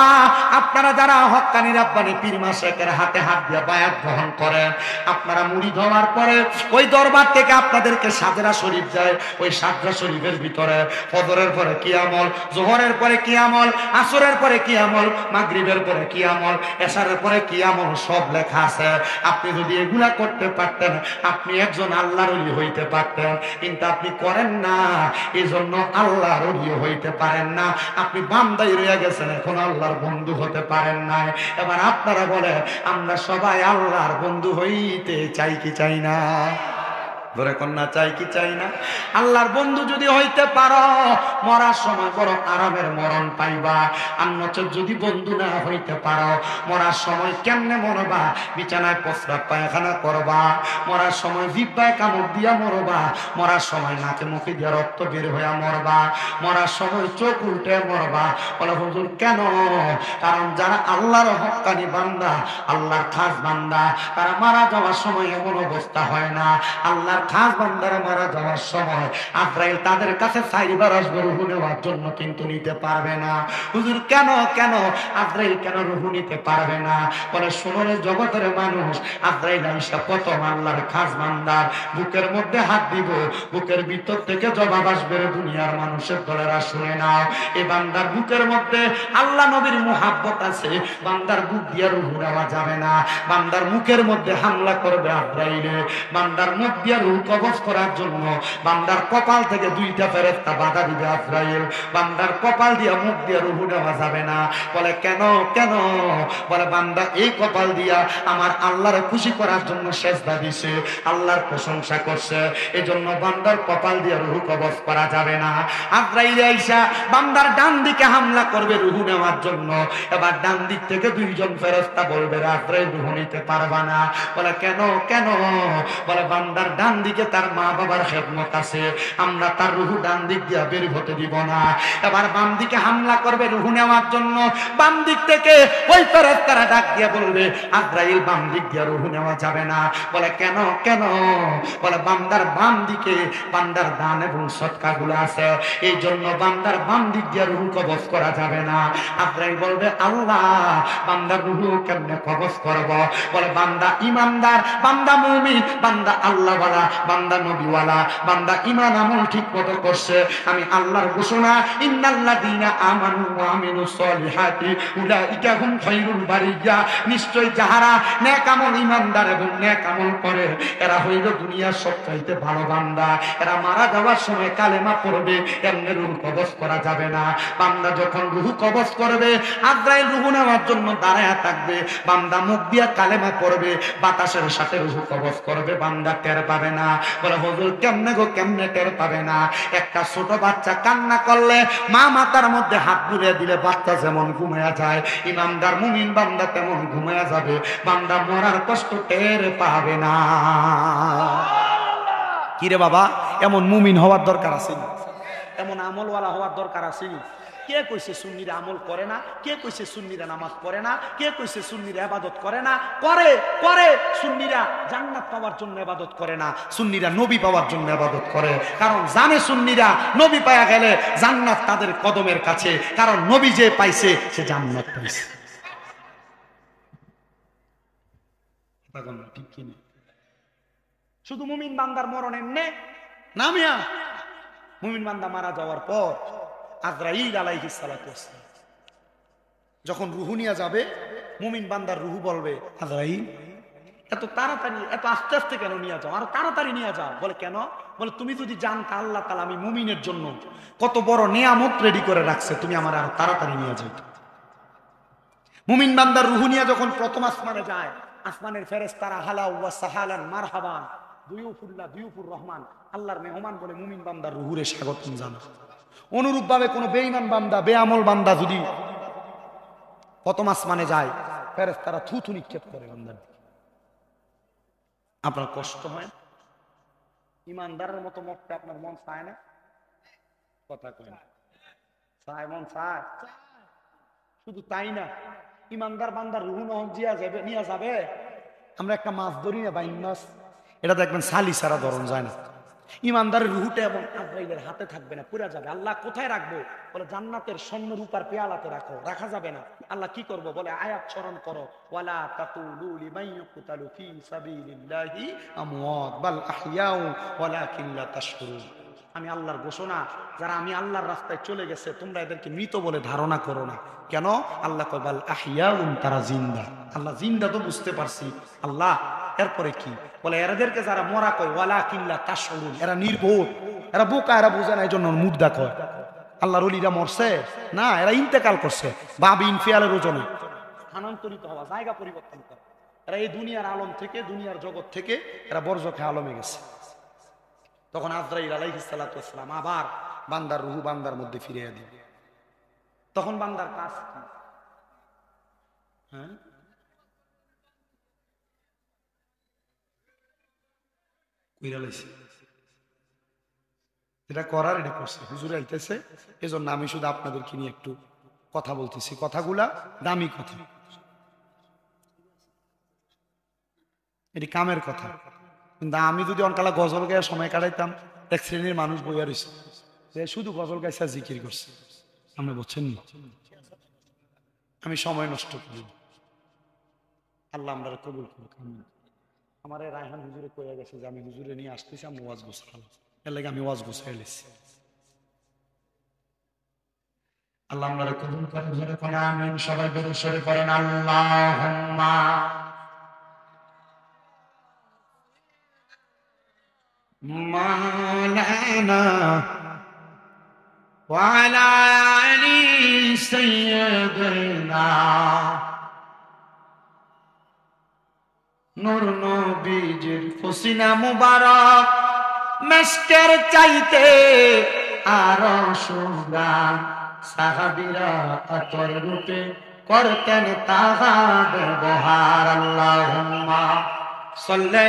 আপনারা যারা হক্কানি রাব্বানি পীর মাশায়েখের হাতে হাত দিয়ে বায়াত গ্রহণ করেন, আপনারা মুরিদ হওয়ার পরে ওই দরবার থেকে আপনাদেরকে সাজরা শরীফ যায়। ওই সাজরা শরীফের ভিতরে ফজরের পরে কি আমল, যোহরের পরে কি আমল, আসরের পরে কি আমল, মাগরিবের পরে কি আমল, এশারের পরে কি আমল, সব লেখা আছে। আপনি যদি এগুলা করতে পারতেন, আপনি একজন আল্লাহর ওলি হইতে পারতেন, কিন্তু আপনি করেন না, এই জন্য আল্লাহর ওলি হইতে পারেন না। আপনি বান্দাই রয়ে গেছেন, এখন আল্লাহর বন্ধু হতে পারেন না। এবার আপনারা বলে, আমরা সবাই আল্লাহর বন্ধু হইতে চাই কি চাই না? ধরে কন্যা, চাই কি চাই না? আল্লাহর বন্ধু যদি হইতে পারো, মরার সময় বড় আরামের মরণ পাইবা। আর নচেত যদি বন্ধু না হইতে পারো, মরার সময় কেমনে মরবা? বিছানায় প্রস্রাব পায়খানা করবা, মরার সময় জিহ্বায় কামড় দিয়া মরবা, মরার সময় নাকে মুখে দিয়া রক্ত বের হইয়া মরবা, মরার সময় চোখ উল্টে মরবা। বলে, হুজুর কেন? কারণ যারা আল্লাহর হক্কানি বান্দা, আল্লাহর খাস বান্দা, তারা মারা যাওয়ার সময় এমন অবস্থা হয় না। আল্লাহর খাস বান্দারা মারা যাওয়ার সময় আজরাইল তাদের কাছে চাইবার আসবে, রূহ নেওয়ার জন্য, কিন্তু নিতে পারবে না। হুজুর কেন? কেন আজরাইল কেন রূহ নিতে পারবে না? বলে, শোনো জগতের মানুষ, আজরাইল আইসা প্রথম আল্লাহর খাস বান্দার বুকের মধ্যে হাত দিব, বুকের ভিতর থেকে জবাব আসবে, দুনিয়ার মানুষের দলেরা শুনে নাও, এই বান্দার বুকের মধ্যে আল্লাহ নবীর মুহাব্বত আছে, বান্দার বুক দিয়া রূহ নেওয়া যাবে না। বান্দার মুখের মধ্যে হামলা করবে আজরাইলে, বান্দার মুখ দিয়া রূহ কবজ করার জন্য বান্দার কপাল থেকে দুইটা ফেরেশতা বাধা দিবে আজরাইল, বান্দার কপাল দিয়া মুখ দিয়া রূহ নেওয়া যাবে না। বলে, কেন? কেন? বলে, বান্দা এই কপাল দিয়া আমার আল্লাহর খুশি করার জন্য সেজদা দিছে, আল্লাহর প্রশংসা করছে, এজন্য বান্দার কপাল দিয়া রূহ কবজ করা যাবে না। আজরাইল আইসা বান্দার ডান দিকে হামলা করবে রূহ নেওয়ার জন্য। এবার ডান দিক থেকে দুইজন ফেরেশতা বলবে, আজরাইল রূহ নিতে পারবা না। বলে, কেন? কেন? বলে, বান্দার ডান দিকে তার মা বাবার খেদমত আছে, আমরা তার রূহ ডান দিক দিয়া বের হতে দিব না। এবার বাম দিকে হামলা করবে রূহ নেওয়ার জন্য, বাম দিক থেকে ওই ফেরেশতারা ডাক দিয়া বলবে, আজরাইল বাম দিক দিয়া রূহ নেওয়া যাবে না। বলে, কেন? কেন? বলে, বান্দার বাম দিকে বান্দার দান এবং সদকাগুলো আছে, এই জন্য বান্দার বাম দিক দিয়া রূহ কবজ করা যাবে না। আজরাইল বলবে, আল্লাহ বান্দার রূহ কেমনে কবজ করব? বলে, বান্দা ইমানদার, বান্দা মুমিন, বান্দা আল্লাহওয়ালা, বান্দা নবীওয়ালা, বান্দা ঈমান আমল ঠিক মতো করছে। আমি আল্লাহর ঘোষণা, ইন্নাল্লাযীনা আমানু ওয়া আমিলুস সলিহাতি উলাইকা হুম খায়রুল বারিয়া, নিশ্চয় যাহারা নেক আমল, ঈমানদার এবং নেক আমল করে, এরা হইল দুনিয়ার সবচাইতে ভালো বান্দা। এরা মারা যাওয়ার সময় কালেমা পড়বে, এমনি রূহ কবজ করা যাবে না। বান্দা যখন রূহ কবজ করবে, আজরাইল রূহ নেওয়ার জন্য দাঁড়ায়া থাকবে, বান্দা মুখ দিয়া কালেমা পড়বে, বাতাসের সাথে রূহ কবজ করবে, বান্দা টের পাবে না। বলে, হুজুর কেমনে গো, কেমনে টের পাবে না? একটা ছোট বাচ্চা কান্না করলে মা মাথার মধ্যে হাত বুলিয়ে দিলে বাচ্চা যেমন ঘুমায়া যায়, ইমানদার মুমিন বান্দা তেমন ঘুমায়া যাবে, বান্দা মরার কষ্ট টের পাবে না। কিরে বাবা, এমন মুমিন হওয়ার দরকার আছে, এমন আমলওয়ালা হওয়ার দরকার আছে। কে কইছে সুন্নিরা আমল করে না? কে কইছে সুন্নিরা নামাজ পড়ে না? কে কইছে সুন্নিরা ইবাদত করে না? করে করে। সুন্নিরা জান্নাত পাওয়ার জন্য ইবাদত করে না, সুন্নিরা নবী পাওয়ার জন্য ইবাদত করে। কারণ জানে সুন্নিরা নবী পায়া গেলে জান্নাত তাদের কদমের কাছে, কারণ নবী যে পাইছে সে জান্নাত পাইছে। ঠিক কিনা? শুধু মুমিন বান্দার মরণ এমনে না মিয়া, মুমিন বান্দা মারা যাওয়ার পর আজরাইল আলাইহিস সালাতু ওয়াসসালাম যখন রূহ নিয়ে যাবে, মুমিন বান্দার রূহ বলবে, আজরাইল এত তাড়াতাড়ি এত আস্তে আস্তে কেন নিয়ে যাও, আরো তাড়াতাড়ি নিয়ে যাও। বলে কেন? বলে তুমি যদি জানতা আল্লাহ তাআলা আমি মুমিনের জন্য কত বড় নিয়ামত রেডি করে রাখছে, তুমি আমার আরো তাড়াতাড়ি নিয়ে যাও। মুমিন বান্দার রূহ নিয়ে যখন প্রথম আসমানে যায়, আসমানের ফেরেশতারা হালা ওয়া সাহালান মারহাবান দুয়ুফুল্লাহ দুয়ুফুর রহমান, আল্লাহর মেহমান বলে মুমিন বান্দার রূহুরে স্বাগতম জানায়। অনুরূপ ভাবে কোন বেঈমান বান্দা বেআমল বান্দা যদি প্রথম আসমানে যায়, ফেরেশতারা থুথু নিক্ষেপ করে বান্দার। আপনার কষ্ট হয়? ইমানদারের মতো মরতে আপনার মন চায় না? কথা কয় না, চায়, মন চায়। শুধু তাই না, ইমানদার বান্দার রুহ নহন নিয়ে যাবে। আমরা একটা মাছ ধরি না, বাইন মাছ, এটা দেখবেন সালি সারা ধরন যায় না। ইমানদারের রুহুটা এবং আজরাইলের হাতে থাকবে না, পুরা যাবে। আল্লাহ কোথায় রাখবো? বলে জান্নাতের স্বর্ণ রূপার পেয়ালাতে রাখো, রাখা যাবে না। আল্লাহ কি করবো? বলে আয়াত স্মরণ করো, ওয়ালা তাকুলু লিমান ইউকতালু ফি সাবিলিল্লাহি আমওয়াত বাল আহইয়াউ ওয়ালাকিন লা তাশউরুন। আমি আল্লাহর ঘোষণা, যারা আমি আল্লাহর রাস্তায় চলে গেছে তোমরা এদেরকে মৃত বলে ধারণা করো না। কেন? আল্লাহ কয় বাল আহইয়াউন, তারা জিন্দা। আল্লাহ জিন্দা তো বুঝতে পারছি, আল্লাহ এরপরে কি বলে? এদেরকে যারা মরা কয় ওয়ালাকিন লা তাশউরুন, এরা নির্বোধ, এরা বোকা, এরা বোঝে না, এই জন্য মুর্দা কয়। আল্লাহর ওলিরা মরছে না, এরা ইন্তেকাল করছে। বাবি ইনফিয়ালের ওজনে স্থানান্তরিত হওয়া, জায়গা পরিবর্তন করে। এরা এই দুনিয়ার আলম থেকে, দুনিয়ার জগৎ থেকে এরা বরজখে আলমে গেছে। তখন আজরাইল আলাইহিস সালাতু ওয়াস সালাম আবার বান্দার রূহ বান্দার মধ্যে ফিরিয়ে দিবে। তখন বান্দার কাজ কি? হ্যাঁ, এটা করার এটা করছে, হুজুর আইতেছে, এজন্য আমি শুধু আপনাদেরকে নিয়ে একটু কথা বলতেছি। কথাগুলা দামি কথা, এটি কামের কথা। কিন্তু আমি যদি অনকালা গজল গায়ে সময় কাটাইতাম, এক শ্রেণীর মানুষ বইয়া রয়েছে যে শুধু গজল গাইছে জিকির করছে, আপনি বলছেন না? আমি সময় নষ্ট করি, আল্লাহ আমরা কবুল করুক। আমার রায়হান হুজুরে কইয়া গেছে যে আমি হুজুরে নিয়ে আসতেছি, আমি ওয়াজ গোছালাম, এর লাগে আমি ওয়াজ গোছাই লেছি। আল্লাহ আমরা কবুল করে, ধরে কোন আমিন। সবাই দরুদ শরীফ পড়েন, আল্লাহুম্মা মাওলানা ওয়া আলা আলি সাইয়্যিদিনা নূর নবীজির ফসিনা মুবারক মেশকের চাইতে আরো সুগান, সাহাবীরা আতর রূপে করতেন তাহা ব্যবহার। আল্লাহুম্মা সাল্লি